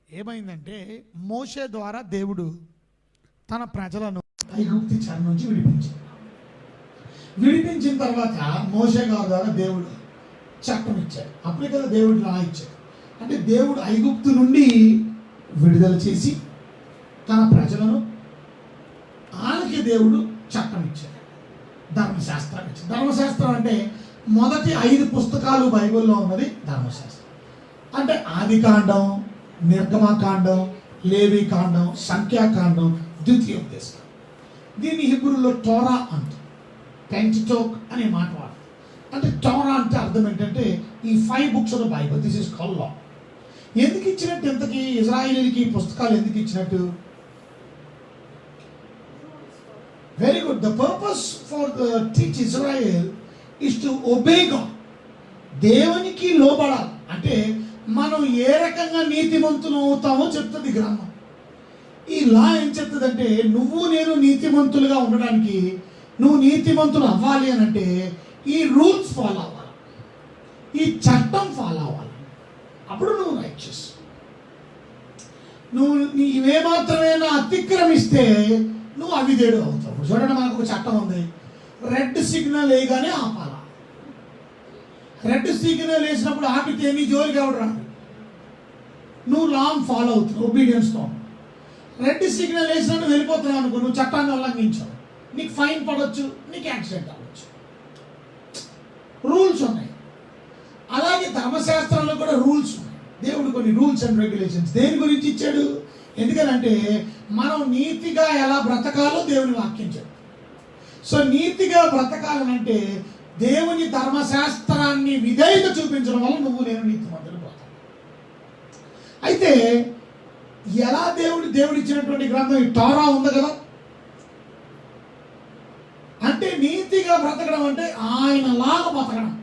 ఏమైందంటే మోషే ద్వారా దేవుడు తన ప్రజలను ఐగుప్తు చెర నుంచి విడిపించిన తర్వాత మోషే గారి ద్వారా దేవుడు చట్టం ఇచ్చాడు. అప్పుడే కదా దేవుడు లా ఇచ్చాడు. అంటే దేవుడు ఐగుప్తు నుండి విడుదల చేసి తన ప్రజలను ఆయనకి దేవుడు చట్టం ఇచ్చాడు, ధర్మశాస్త్రం ఇచ్చాడు. ధర్మశాస్త్రం అంటే మొదటి 5 పుస్తకాలు బైబిల్లో ఉన్నది ధర్మశాస్త్రం. అంటే ఆదికాండం, నిర్గమకాండం, లేవి కాండం, సంఖ్యాకాండం, ద్వితీయోపదేశం. దీన్ని హిబ్రూలో టోరా అంటారు. పెంటటోక్ అనే మాట వాడతారు. అంటే టోరా అంటే అర్థం ఏంటంటే ఈ 5 books of the Bible, this is called లా. ఎందుకు ఇచ్చినట్టు ఇంతకీ ఇజ్రాయేలీకి పుస్తకాలు ఎందుకు ఇచ్చినట్టు? Very good. The purpose for the teach Israel is to obey God. దేవునికి లోబడాలి. అంటే మనం ఏ రకంగా నీతిమంతులు అవుతామో చెప్తుంది గ్రంథం. ఈ లా ఏం చెప్తుందంటే నువ్వు నేను నీతిమంతులుగా ఉండడానికి, నువ్వు నీతిమంతులు అవ్వాలి అని అంటే ఈ రూల్స్ ఫాలో అవ్వాలి, ఈ చట్టం ఫాలో అవ్వాలి. అప్పుడు నువ్వు రైచియస్. నువ్వు నీవేమాత్రమైనా అతిక్రమిస్తే నువ్వు అవిధేయుడు అవుతావు. చూడండి, మనకు ఒక చట్టం ఉంది, రెడ్ సిగ్నల్ వేయగానే ఆపాల. రెడ్ సిగ్నల్ వేసినప్పుడు ఆపితే నీ జోలికి ఎవడు రాడు. నువ్వు లాంగ్ ఫాలో అవుతున్నావు, ఒబీడియన్స్తో. రెడ్ సిగ్నల్ వేసినట్టు వెళ్ళిపోతున్నావు అనుకో, నువ్వు చట్టాన్ని ఉల్లంఘించావు, నీకు ఫైన్ పడవచ్చు, నీకు యాక్సిడెంట్ అవ్వచ్చు. రూల్స్ ఉన్నాయి. అలాగే ధర్మశాస్త్రంలో కూడా రూల్స్ ఉన్నాయి. దేవుడు కొన్ని రూల్స్ అండ్ రెగ్యులేషన్స్ దేని గురించి ఇచ్చాడు? ఎందుకనంటే మనం నీతిగా ఎలా బ్రతకాలో దేవుని వాక్యం చెప్పాడు. సో నీతిగా బ్రతకాలనంటే దేవుని ధర్మశాస్త్రాన్ని విధేయత చూపించడం వల్ల నువ్వు నేను నీతిమంతులు పోతావు. అయితే ఎలా దేవుడు ఇచ్చినటువంటి గ్రంథం ఈ టోరా ఉంది కదా, అంటే నీతిగా బ్రతకడం అంటే ఆయనలాగా బ్రతకడం.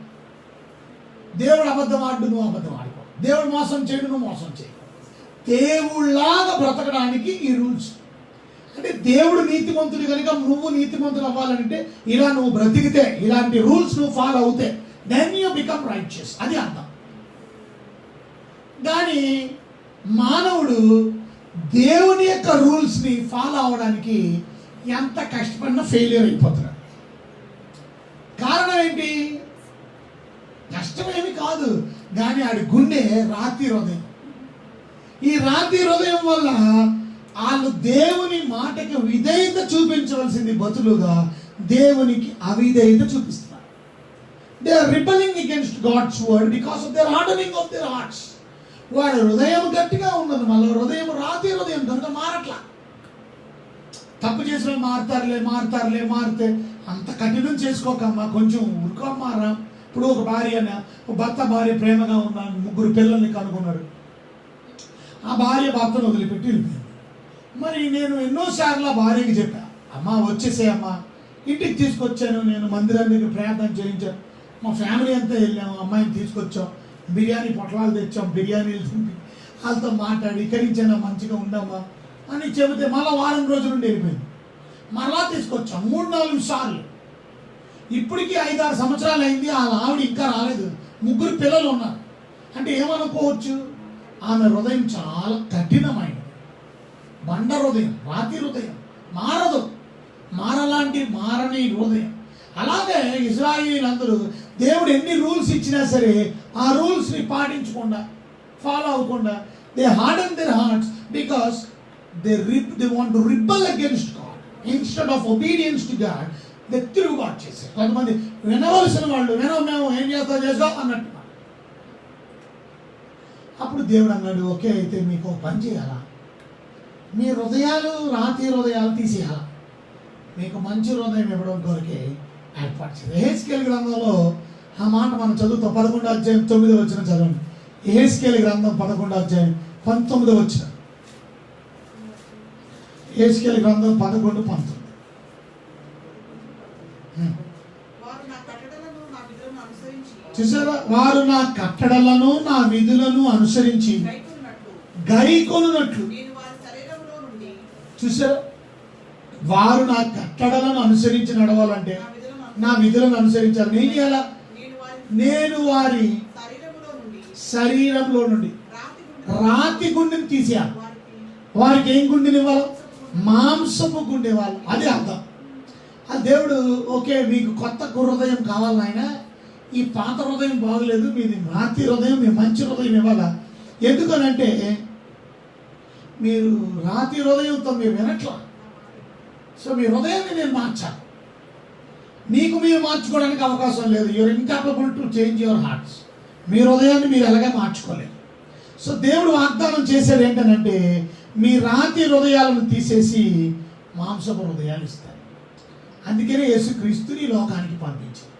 దేవుడు అబద్ధం ఆడు, నువ్వు అబద్ధం ఆడుకో. దేవుడు మోసం చేయడు, నువ్వు మోసం చేయకు. దేవుళ్ళలాగా బ్రతకడానికి ఈ రూల్స్. అంటే దేవుడు నీతిమంతుడు కనుక నువ్వు నీతిమంతులు అవ్వాలంటే ఇలా నువ్వు బ్రతికితే, ఇలాంటి రూల్స్ నువ్వు ఫాలో అవుతే దెన్ యూ బికమ్ రైచియస్. అది అర్థం. కానీ మానవుడు దేవుని యొక్క రూల్స్ని ఫాలో అవడానికి ఎంత కష్టపడినా ఫెయిల్యూర్ అయిపోతున్నాడు. కారణం ఏంటి? కష్టమేమి కాదు, కానీ ఆడి గుండె రాతి హృదయం. ఈ రాతి హృదయం వల్ల వాళ్ళు దేవుని మాటకి విధేయత చూపించవలసింది బదులుగా దేవునికి అవిధేయత చూపిస్తున్నారు. They are rebelling against God's word because of their hardening of their hearts. వాడి హృదయం గట్టిగా ఉన్నది, మళ్ళీ హృదయం రాతి హృదయం కనుక మారట్లా. తప్పు చేసిన మారితే అంత కఠినం చేసుకోకమ్మా, కొంచెం ఉరుకోమ్మారా. ఇప్పుడు ఒక భర్త భార్య ప్రేమగా ఉన్నాను, 3 పిల్లల్ని కనుగొన్నాడు. ఆ భార్య భర్తను వదిలిపెట్టి వెళ్ళిపోయింది. మరి నేను ఎన్నోసార్లు ఆ భార్యకి చెప్పా, అమ్మా వచ్చేసేయమ్మా, ఇంటికి తీసుకొచ్చాను, నేను మందిరానికి ప్రార్థన చేయించాను, మా ఫ్యామిలీ అంతా వెళ్ళాము, అమ్మాయిని తీసుకొచ్చాం, బిర్యానీ పొట్లాలు తెచ్చాం, బిర్యానీలు తింపి వాళ్ళతో మాట్లాడి ఇక్కడించైనా మంచిగా ఉండమ్మా అని చెబితే మళ్ళీ వారం రోజుల నుండి వెళ్ళిపోయింది. మరలా తీసుకొచ్చాం 3-4 సార్లు. ఇప్పటికీ 5-6 సంవత్సరాలు అయింది, ఆ ఆవిడ ఇంకా రాలేదు. 3 పిల్లలు ఉన్నారు. అంటే ఏమనుకోవచ్చు? ఆమె హృదయం చాలా కఠినమైనది, బండ హృదయం, రాతి హృదయం, మారని హృదయం. అలాగే ఇజ్రాయేలీలందరూ దేవుడు ఎన్ని రూల్స్ ఇచ్చినా సరే ఆ రూల్స్ని పాటించకుండా, ఫాలో అవ్వకుండా, they harden their hearts because they want to rebel against God. Instead of obedience to God, they తిరుగుబాటు చేశారు. కొంతమంది వినవలసిన వాళ్ళు మేము ఏం చేస్తాం అన్నట్టు. అప్పుడు దేవుడు అన్నాడు, ఓకే అయితే మీకు పని చేయాలా, మీ హృదయాలు రాతి హృదయాలు తీసేయాలా, మీకు మంచి హృదయం ఇవ్వడం కొరకే ఏర్పాటు చేయాలి. యెహెజ్కేలు గ్రంథంలో ఆ మాట మనం చదువుతాం. 11వ అధ్యాయం 9వ వచనం చదవండి. యెహెజ్కేలు గ్రంథం 11వ అధ్యాయం 19వ వచనం. యెహెజ్కేలు గ్రంథం 11-19. చూసారా, వారు నా కట్టడలను నా విధులను అనుసరించి గైకొనున్నట్లు. చూసారా, వారు నా కట్టడలను అనుసరించి నడవాలంటే నా విధులను అనుసరించాలి. నేను చేయాలా? నేను వారి శరీరంలో నుండి రాతి గుండెని తీసేయాలి. వారికి ఏం గుండెని ఇవ్వాలి? మాంసపు గుండె ఇవ్వాలి. అది అర్థం. ఆ దేవుడు ఓకే మీకు కొత్త హృదయం కావాలి నాయన, ఈ పాత హృదయం బాగలేదు, మీది రాతి హృదయం, మీ మంచి హృదయం ఇవ్వాలా. ఎందుకనంటే మీరు రాతి హృదయంతో మీరు వినట్లా. సో మీ హృదయాన్ని నేను మార్చాలి. మీకు మీరు మార్చుకోవడానికి అవకాశం లేదు. You're incapable to change your hearts. మీ హృదయాన్ని మీరు ఎలాగే మార్చుకోలేరు. సో దేవుడు వాగ్దానం చేసేది ఏంటనంటే మీ రాతి హృదయాలను తీసేసి మాంసపు హృదయాలు ఇస్తాను. అందుకనే యేసుక్రీస్తుని ఈ లోకానికి పంపించారు.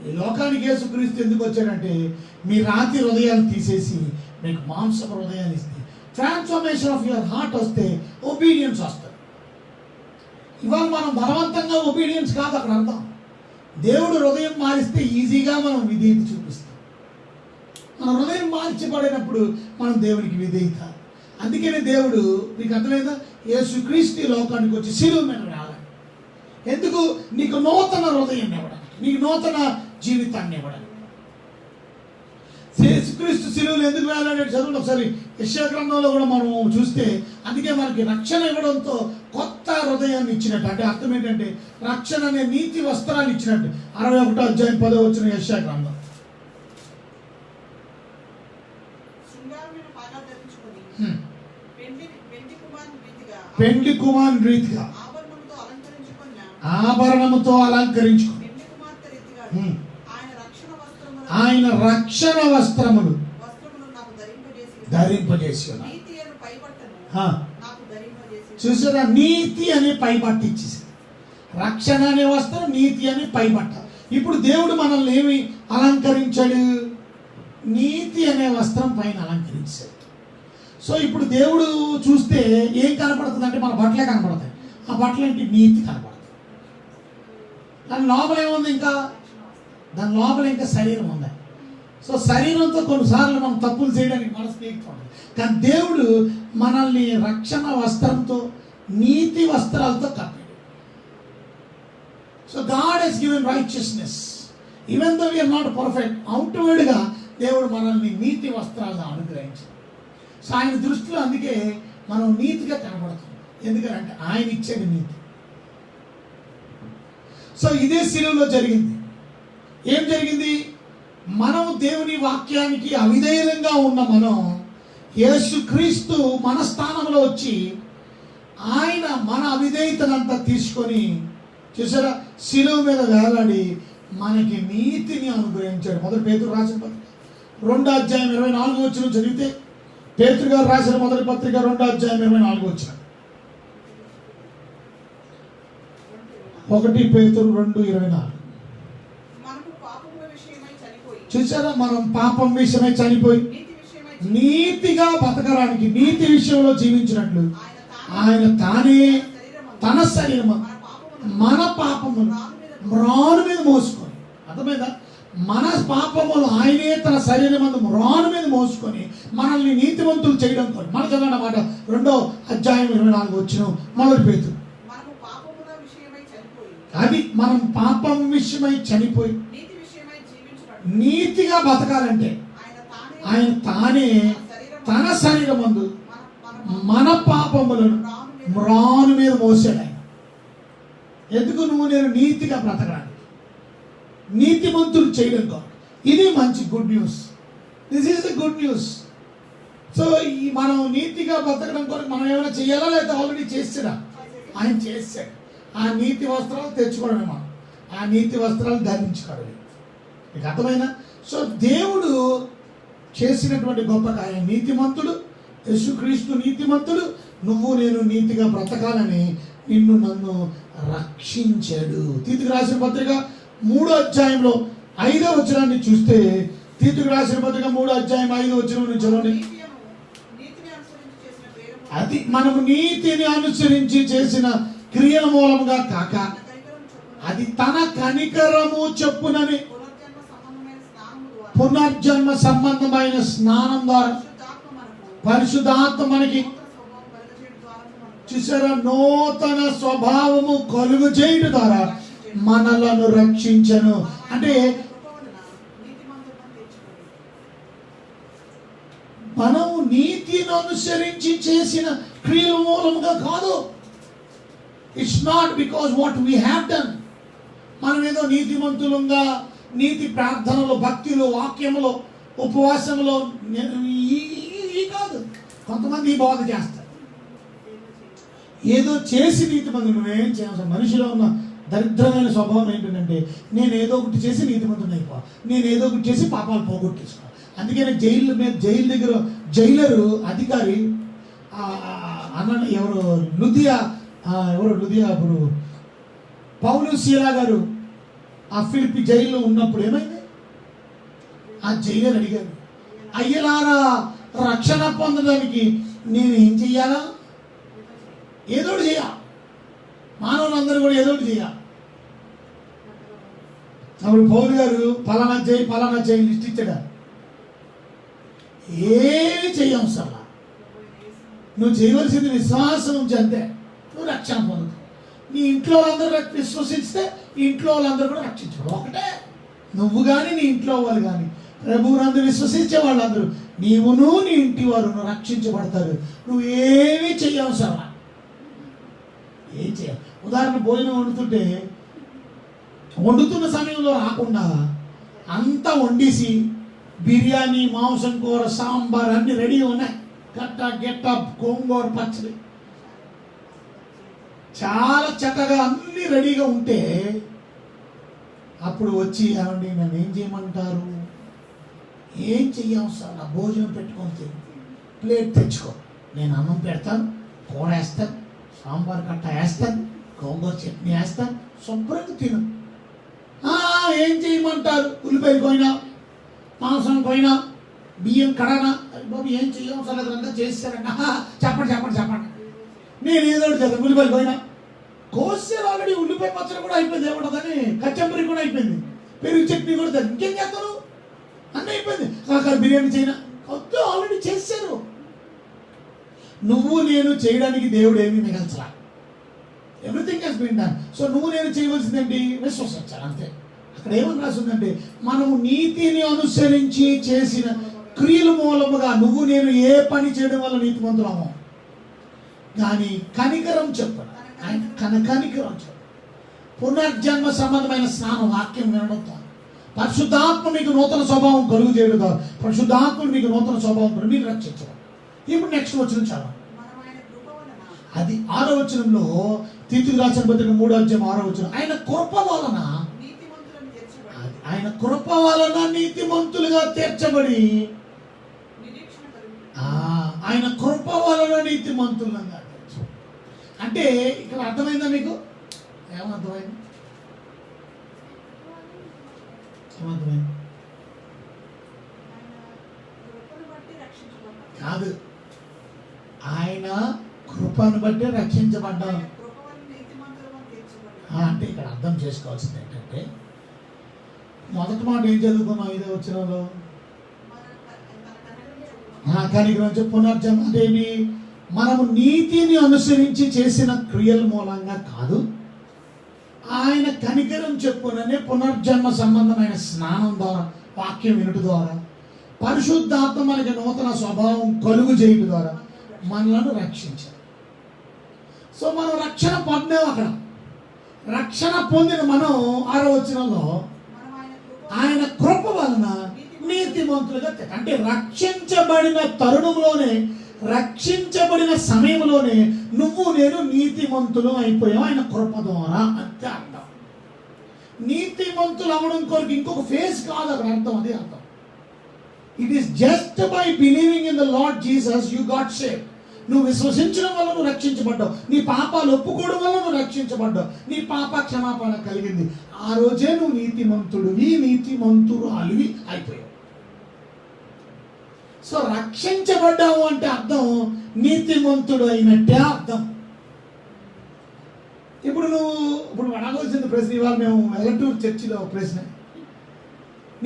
ఈ లోకానికి యేసుక్రీస్తు ఎందుకు వచ్చాడంటే మీ రాతి హృదయాలు తీసేసి మీకు మాంసపు హృదయాలు ఇస్తే ట్రాన్స్ఫర్మేషన్ ఆఫ్ యువర్ హార్ట్ వస్తే ఒబీడియన్స్ వస్తుంది. ఇవాళ మనం బలవంతంగా ఒబీడియన్స్ కాదు అక్కడ అర్థం. దేవుడు హృదయం మారిస్తే ఈజీగా మనం విధేయత చూపిస్తాం. మన హృదయం మార్చబడినప్పుడు మనం దేవునికి విధేయత. అందుకనే దేవుడు నీకు అర్థమైందా, యేసుక్రీస్తు లోకానికి వచ్చి శిలువ మీద రావాలి. ఎందుకు? నీకు నూతన హృదయం ఇవ్వడానికి, నీకు నూతన జీవితాన్ని ఇవ్వడానికి. యేసుక్రీస్తు శిలువలు ఎందుకు వేలాడే చదువులు ఒకసారి యెషయా గ్రంథంలో కూడా మనం చూస్తే, అందుకే మనకి రక్షణ ఇవ్వడంతో కొత్త హృదయాన్ని ఇచ్చినట్టు. అంటే అర్థం ఏంటంటే రక్షణ అనే నీతి వస్త్రాలు ఇచ్చినట్టు. 61వ అధ్యాయం 10వ వచనం యెషయా గ్రంథం. శృంగారమైన పాగా ధరించుకొని పెండ్లి కుమారుని రీతిగా ఆభరణముతో అలంకరించుకొని ఆయన రక్షణ వస్త్రములు ధరింపజేసి ఉన్నారు. చూసారా, నీతి అనే పైబట్ట ఇచ్చేసారు. రక్షణ అనే వస్త్రం, నీతి అనే పైబట్ట. ఇప్పుడు దేవుడు మనల్ని ఏమి అలంకరించాడు? నీతి అనే వస్త్రం పైన అలంకరించాడు. సో ఇప్పుడు దేవుడు చూస్తే ఏం కనపడుతుంది అంటే మన బట్టలే కనపడతాయి. ఆ బట్టలు ఏంటి? నీతి కనపడుతుంది. దాని లోపల ఏముంది? ఇంకా దాని లోపల ఇంకా శరీరం ఉంది. సో శరీరంతో కొన్నిసార్లు మనం తప్పులు చేయడానికి మనసు నేర్చుకోండి. కానీ దేవుడు మనల్ని రక్షణ వస్త్రంతో, నీతి వస్త్రాలతో కప్పాడు. So God has given righteousness even though we are not perfect. అవుట్వర్డ్గా దేవుడు మనల్ని నీతి వస్త్రాలను అనుగ్రహించాడు. సో ఆయన దృష్టిలో అందుకే మనం నీతిగా కనబడుతుంది. ఎందుకంటే ఆయన ఇచ్చేది నీతి. సో ఇదే శిలువలో జరిగింది. ఏం జరిగింది? మనం దేవుని వాక్యానికి అవిధేయంగా ఉన్న మనం యేసుక్రీస్తు మన స్థానంలో వచ్చి ఆయన మన అవిధేయతనంతా తీసుకొని, చూసారా, శిలువ మీద వేలాడి మనకి నీతిని అనుగ్రహించాడు. మొదటి పేతురు రాసిన పత్రిక 2వ అధ్యాయం 24వ వచనం చదివితే, పేతురు గారు రాసిన మొదటి పత్రిక 2వ అధ్యాయం 24వ వచనం. 1 పేతురు 2:24. చూసారా, మనం పాపం విషయమై చనిపోయి నీతిగా బతకడానికి, నీతి విషయంలో జీవించినట్లు ఆయన తానే తన శరీరం మన పాపములు మ్రాను మీద మోసుకొని, అర్థమైందా? మన పాపములు ఆయనే తన శరీరం మ్రాను మీద మోసుకొని మనల్ని నీతివంతులు చేయడం కోసం. మన చదవండి అన్నమాట 2వ అధ్యాయం 24వ వచనం మొదటి పేతురు. అది మనం పాపం విషయమై చనిపోయి నీతిగా బతకాలంటే ఆయన తానే తన శరీరమందు మన పాపములను మ్రాను మీద మోసాడు ఆయన. ఎందుకు? నువ్వు నేను నీతిగా బ్రతకడానికి, నీతిమంతులు చేయడం కాదు. ఇది మంచి good news. This is the good news. So ఈ మనం నీతిగా బ్రతకడం కొరకు మనం ఏమైనా చేయాలా లేదా ఆల్రెడీ చేసాడా? ఆయన చేశాడు. ఆ నీతి వస్త్రాలు తెచ్చుకోవడమే, మనం ఆ నీతి వస్త్రాలు ధరించుకోవడమే. మీకు అర్థమైనా? సో దేవుడు చేసినటువంటి గొప్ప కార్యం. నీతిమంతుడు యేసుక్రీస్తు నీతిమంతుడు. నువ్వు నేను నీతిగా బ్రతకాలని నిన్ను నన్ను రక్షించాడు. తీతుకు రాసిన పత్రిక 3వ అధ్యాయంలో 5వ వచనాన్ని చూస్తే, తీతుకు రాసిన పత్రిక 3వ అధ్యాయం 5వ వచనం నుంచి చదవండి. అది మనము నీతిని అనుసరించి చేసిన క్రియల మూలముగా కాక అది తన కనికరము చెప్పునని పునర్జన్మ సంబంధమైన స్నానం ద్వారా పరిశుద్ధాత్మ మనకి, చూసారా, నూతన స్వభావము కలుగు చేయడం ద్వారా మనలను రక్షించను. అంటే మనం నీతిని అనుసరించి చేసిన క్రియల మూలముగా కాదు. It's not because what we have done. మనం ఏదో నీతిమంతులంగా నీతి ప్రార్థనలో, భక్తిలో, వాక్యములో, ఉపవాసంలో ఈ కాదు. కొంతమంది ఈ బోధ చేస్తారు. ఏదో చేసి నీతిమంతుడు. నువ్వేం చేయాల్సిన మనిషిలో ఉన్న దరిద్రమైన స్వభావం ఏంటంటే, నేను ఏదో ఒకటి చేసి నీతిమంతుడు అయిపో, నేను ఏదో ఒకటి చేసి పాపాలు పోగొట్టేసుకో. అందుకని జైలు దగ్గర జైలరు అధికారి అన్న ఎవరు లుదియా ఇప్పుడు పౌలు శీలా గారు ఆ ఫిలిప్పి జైల్లో ఉన్నప్పుడు ఏమైంది? ఆ జైలు అడిగారు, అయ్యలారా రక్షణ పొందడానికి నేను ఏం చెయ్యాలా? ఏదోటి చేయాలి, మానవులందరూ కూడా ఏదోటి చేయాలి. అప్పుడు పౌలు గారు పలానా చేయి లిస్ట్ ఇచ్చాడు. ఏమి చెయ్యం సార్, నువ్వు చేయవలసింది విశ్వాసం నుంచి అంతే, నువ్వు రక్షణ పొందుతావు. నీ ఇంట్లో వాళ్ళందరూ విశ్వసిస్తే ఇంట్లో వాళ్ళందరూ కూడా రక్షించడం ఒకటే. నువ్వు కానీ నీ ఇంట్లో వాళ్ళు కానీ ప్రభువునందు విశ్వసించే వాళ్ళందరూ నీవును నీ ఇంటి వారు రక్షించబడతారు. నువ్వు ఏమీ చెయ్యవు సార్, ఏం చేయాలి? ఉదాహరణ భోజనం వండుతున్న సమయంలో రాకుండా అంతా వండేసి బిర్యానీ, మాంసం కూర, సాంబార్ అన్ని రెడీ ఉన్నాయి, గెట్ట గోంగూర పచ్చడి చాలా చక్కగా అన్ని రెడీగా ఉంటే అప్పుడు వచ్చి ఏమండి నన్ను ఏం చేయమంటారు? ఏం చెయ్యం సార్, నా భోజనం పెట్టుకొని తిని ప్లేట్ తెచ్చుకో, నేను అన్నం పెడతాను, కూర వేస్తాను, సాంబార్ కట్ట వేస్తాను, గోంగూర చట్నీ వేస్తాను, శుభ్రంగా తిను. ఏం చేయమంటారు? ఉల్లిపాయలు పోయినా, మాంసం పోయినా, బియ్యం కడనా? బాబు ఏం చెయ్యం సార్, అదంతా చేస్తారంట. చెప్పండి, నేను ఏదో చేస్తాను. ఉల్లిపాయలు పోయినా కోసారు, ఆల్రెడీ ఉల్లిపాయ పచ్చడి కూడా అయిపోయింది, ఏమంటుందని కచ్చంబరి కూడా అయిపోయింది, పెరుగు చట్నీ కూడా ఇంకేం చేస్తారు, అన్నీ అయిపోయింది. కాక బిర్యానీ చేయనా? వద్దు, ఆల్రెడీ చేశారు. నువ్వు నేను చేయడానికి దేవుడు ఏమీ మిగల్చరా, everything has been done. So నువ్వు నేను చేయవలసిందేంటి? విశ్వసించాలి అంతే. అక్కడ ఏమని రాసిందంటే, మనము నీతిని అనుసరించి చేసిన క్రియల మూలముగా నువ్వు నేను ఏ పని చేయడం వల్ల నీతిమంతులము కానీ కనికరం చెప్పను. కనికరం చెప్పు. పునర్జన్మ సంబంధమైన స్నానం, వాక్యం వినడం ద్వారా, పరిశుద్ధాత్మ మీకు నూతన స్వభావం కలుగు చేయడం ద్వారా, పరిశుద్ధాత్మను మీకు నూతన స్వభావం మీరు రక్షించడం. ఇప్పుడు నెక్స్ట్ వచనం చదవండి. అది 6వ వచనంలో, తీతుకు రాసిన పత్రిక 3వ అధ్యాయం 6వ వచనం, ఆయన కృప వలన నీతిమంతులుగా తీర్చబడి, ఆయన కృప వలన నీతిమంతులుగా తీర్చబడి. అంటే ఇక్కడ అర్థమైందా మీకు? ఏమర్థమైంది? కాదు, ఆయన కృపను బట్టి రక్షించబడ్డాం అంటే ఇక్కడ అర్థం చేసుకోవాల్సింది ఏంటంటే, మొదటి మాట ఏం చదువుకున్నాం 5వ వచనంలో? కనికరం పునర్జన్మ అంటే మనము నీతిని అనుసరించి చేసిన క్రియల మూలంగా కాదు, ఆయన కనికరం చెప్పుననే పునర్జన్మ సంబంధమైన స్నానం ద్వారా, వాక్యం వినుట ద్వారా, పరిశుద్ధాత్మ మనకి నూతన స్వభావం కలుగు చేయడం ద్వారా మనలను రక్షించారు. సో మనం రక్షణ పొందాం. అక్కడ రక్షణ పొందిన మనం 6వ వచనంలో ఆయన కృప వలన నీతిమంతులుగా, అంటే రక్షించబడిన తరుణంలోనే, రక్షించబడిన సమయంలోనే నువ్వు నేను నీతిమంతులు అయిపోయావు ఆయన కృప ద్వారా. అంతే అర్థం. నీతిమంతులు అవ్వడం కొరకు ఇంకొక ఫేజ్ కాదు అక్కడ అర్థం, అదే అర్థం. It is just by believing in the lord Jesus you got saved. నువ్వు విశ్వసించడం వల్ల నువ్వు రక్షించబడ్డావు, నీ పాపాలు ఒప్పుకోవడం వల్ల నువ్వు రక్షించబడ్డావు, నీ పాప క్షమాపణ కలిగింది. ఆ రోజే నువ్వు నీతిమంతుడివి, నీతిమంతురాలివి అయిపోయావు. సో రక్షించబడ్డావు అంటే అర్థం నీతిమంతుడు అయినట్టే అర్థం. ఇప్పుడు అడగవలసిన ప్రశ్న, ఇవాళ మేము వెల్లటూరు చర్చిలో ప్రశ్న,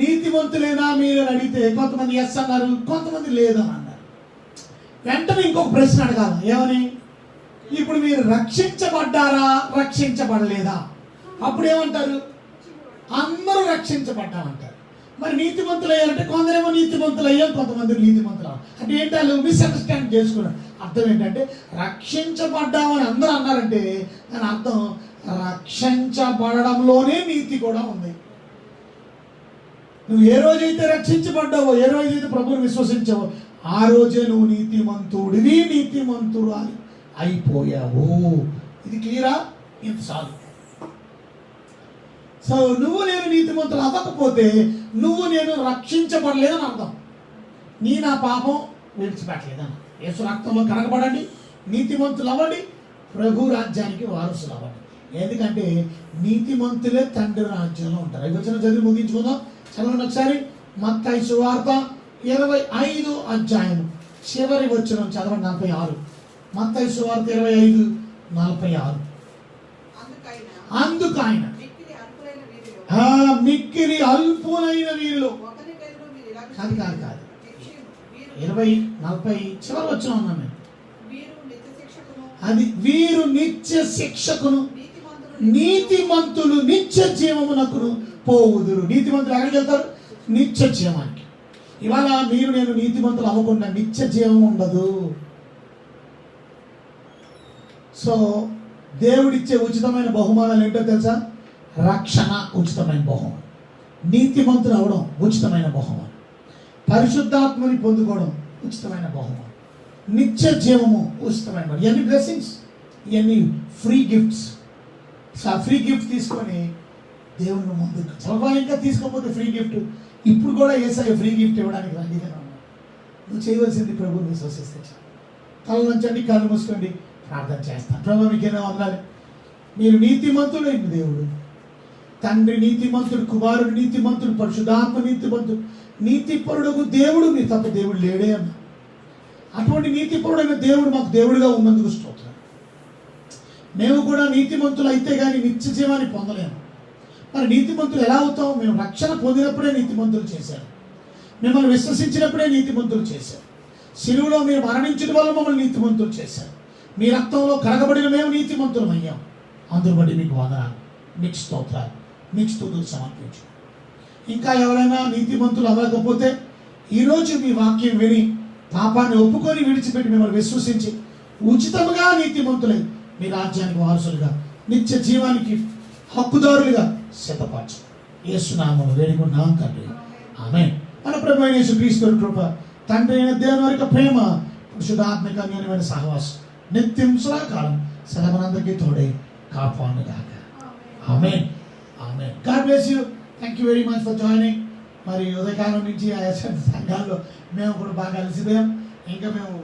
నీతిమంతులేనా మీరు అని అడిగితే కొంతమంది ఎస్ అన్నారు, కొంతమంది లేదని అన్నారు. వెంటనే ఇంకొక ప్రశ్న అడగాలి, ఏమని? ఇప్పుడు మీరు రక్షించబడ్డారా, రక్షించబడలేదా? అప్పుడు ఏమంటారు? అందరూ రక్షించబడ్డామంటారు. మరి నీతిమంతులు అయ్యారంటే కొందరేమో నీతిమంతులు అయ్యాం, కొంతమంది నీతిమంతులు అంటే ఏంటి? వాళ్ళు మిస్అండర్స్టాండ్ చేసుకున్నారు. అర్థం ఏంటంటే, రక్షించబడ్డామని అందరూ అన్నారంటే దాని అర్థం రక్షించబడడంలోనే నీతి కూడా ఉంది. నువ్వు ఏ రోజైతే రక్షించబడ్డావో, ఏ రోజైతే ప్రభువుని విశ్వసించావో, ఆ రోజే నువ్వు నీతిమంతుడివి, నీతిమంతుడు అయిపోయావు. ఇది క్లియరా? ఇంత చాలు. సో నువ్వు నేను నీతిమంతులు అవ్వకపోతే నువ్వు నేను రక్షించబడలేదని అర్థం. నా పాపం విడిచిపెట్టలేదని. యేసు రక్తంలో కనకబడండి, నీతిమంతులు అవ్వండి, ప్రభు రాజ్యానికి వారసులు అవ్వండి. ఎందుకంటే నీతిమంతులే తండ్రి రాజ్యంలో ఉంటారు. ఈ వచనం చదివి ముగించుకుందాం. చదవండి ఒకసారి. మత్తయి సువార్త 25 అధ్యాయం చివరి వచనం చదవండి. 46. మత్తయి సువార్త 25:46. అందుకు ఆయన మిక్కిలి అల్పులైన వీరిలో కాదు 20-40 చివరి వచ్చిన ఉన్నాను నేను. అది వీరు నిత్య శిక్షకును, నీతిమంతులు నిత్య జీవమునకును పోవుదురు. నీతిమంతులు ఎక్కడికి వెళ్తారు? నిత్య జీవానికి. ఇవాళ మీరు నేను నీతిమంతులు అవ్వకుండా నిత్య జీవం ఉండదు. సో దేవుడిచ్చే ఉచితమైన బహుమానాలు ఏంటో తెలుసా? రక్షణ ఉచితమైన బహుమానం, నీతిమంతులు అవడం ఉచితమైన బహుమానం, పరిశుద్ధాత్మని పొందుకోవడం ఉచితమైన బహుమానం, నిత్య జీవము ఉచితమైన బహుమానం. ఇవన్నీ బ్లెస్సింగ్స్, ఇవన్నీ ఫ్రీ గిఫ్ట్స్. సో ఆ ఫ్రీ గిఫ్ట్ తీసుకొని దేవుని ముందుకు చదవాలి. ఇంకా తీసుకోకపోతే ఫ్రీ గిఫ్ట్ ఇప్పుడు కూడా యేసయ్య ఫ్రీ గిఫ్ట్ ఇవ్వడానికి రెడీగా ఉన్నాడు. నువ్వు చేయవలసింది ప్రభువుని విశ్వసిస్తే చాలు. కళ్ళు ఉంచండి, కళ్ళు మూసుకోండి, ప్రార్థన చేస్తాను. ప్రభు మీకేనా వందాలి. మీరు నీతిమంతుడు అయిన దేవుడు, తండ్రి నీతిమంతుడు, కుమారుడు నీతిమంతుడు, పరిశుద్ధాత్మ నీతిమంతుడు, నీతిపరుడుకు దేవుడు, మీ తప్ప దేవుడు లేడే అన్న. అటువంటి నీతిపరుడైన దేవుడు మాకు దేవుడిగా ఉన్నందుకు స్తోత్రం. మేము కూడా నీతిమంతులు అయితే కానీ నిత్య జీవాన్ని పొందలేము. మరి నీతిమంతులు ఎలా అవుతాం? మేము రక్షణ పొందినప్పుడే నీతిమంతులు చేశారు, మిమ్మల్ని విశ్వసించినప్పుడే నీతిమంతులు చేశారు, శిలువలో మీరు మరణించిన వల్ల మమ్మల్ని నీతిమంతులు చేశారు, మీ రక్తంలో కడగబడిన మేము నీతిమంతులం అయ్యాం. అందును బట్టి మీకు వందనాలు, మీకు స్తోత్రాలు, మీకు స్తుతులు సమర్పించు. ఇంకా ఎవరైనా నీతిమంతులు అవ్వకపోతే ఈరోజు మీ వాక్యం విని పాపాన్ని ఒప్పుకొని విడిచిపెట్టి మిమ్మల్ని విశ్వసించి ఉచితంగా నీతిమంతులై మీ రాజ్యానికి వారసులుగా నిత్య జీవానికి హక్కుదారులుగా సిద్ధపరచు. యేసునామములో వేడుకుంటున్నాం తండ్రి, ఆమేన్. మన ప్రభువైన యేసుక్రీస్తు కృప, తండ్రి అయిన దేవుని యొక్క ప్రేమ, పరిశుద్ధాత్మిక అన్యోన్యమైన సహవాసం నిత్యం సదాకాలం సదామనందరికీ తోడై కాపాడుగాక. Amen, amen. God bless you. Thank you very much for joining. మరి ఉదయకాలం నుంచి ఆ సంఘాల్లో మేము కూడా బాగా అలసిపోయాం. ఇంకా మేము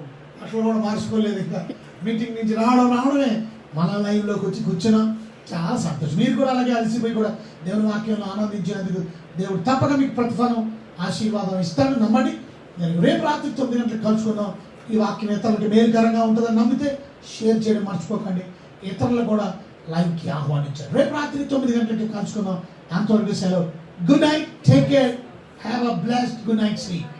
అట్లా కూడా మార్చుకోలేదు. ఇంకా మీటింగ్ నుంచి రావడమే మన లైవ్లోకి వచ్చి కూర్చున్నాం. చాలా సంతోషం. మీరు కూడా అలాగే అలసిపోయి కూడా దేవుని వాక్యంలో ఆనందించినందుకు దేవుడు తప్పక మీకు ప్రతిఫలం ఆశీర్వాదం ఇస్తాడు. నమ్మండి. నేను రేపు రాత్రి 9 గంటలకు కలుసుకుందాం. ఈ వాక్యం ఇతరులకి మేలుకరంగా ఉంటుందని నమ్మితే షేర్ చేయడం మర్చిపోకండి. ఇతరులు కూడా లైవ్కి ఆహ్వానించారు. రేపు రాత్రి 9 గంటలకి కలుసుకుందాం. అంతవరకు సెలవు. Good night, take care, have a blessed good night sleep.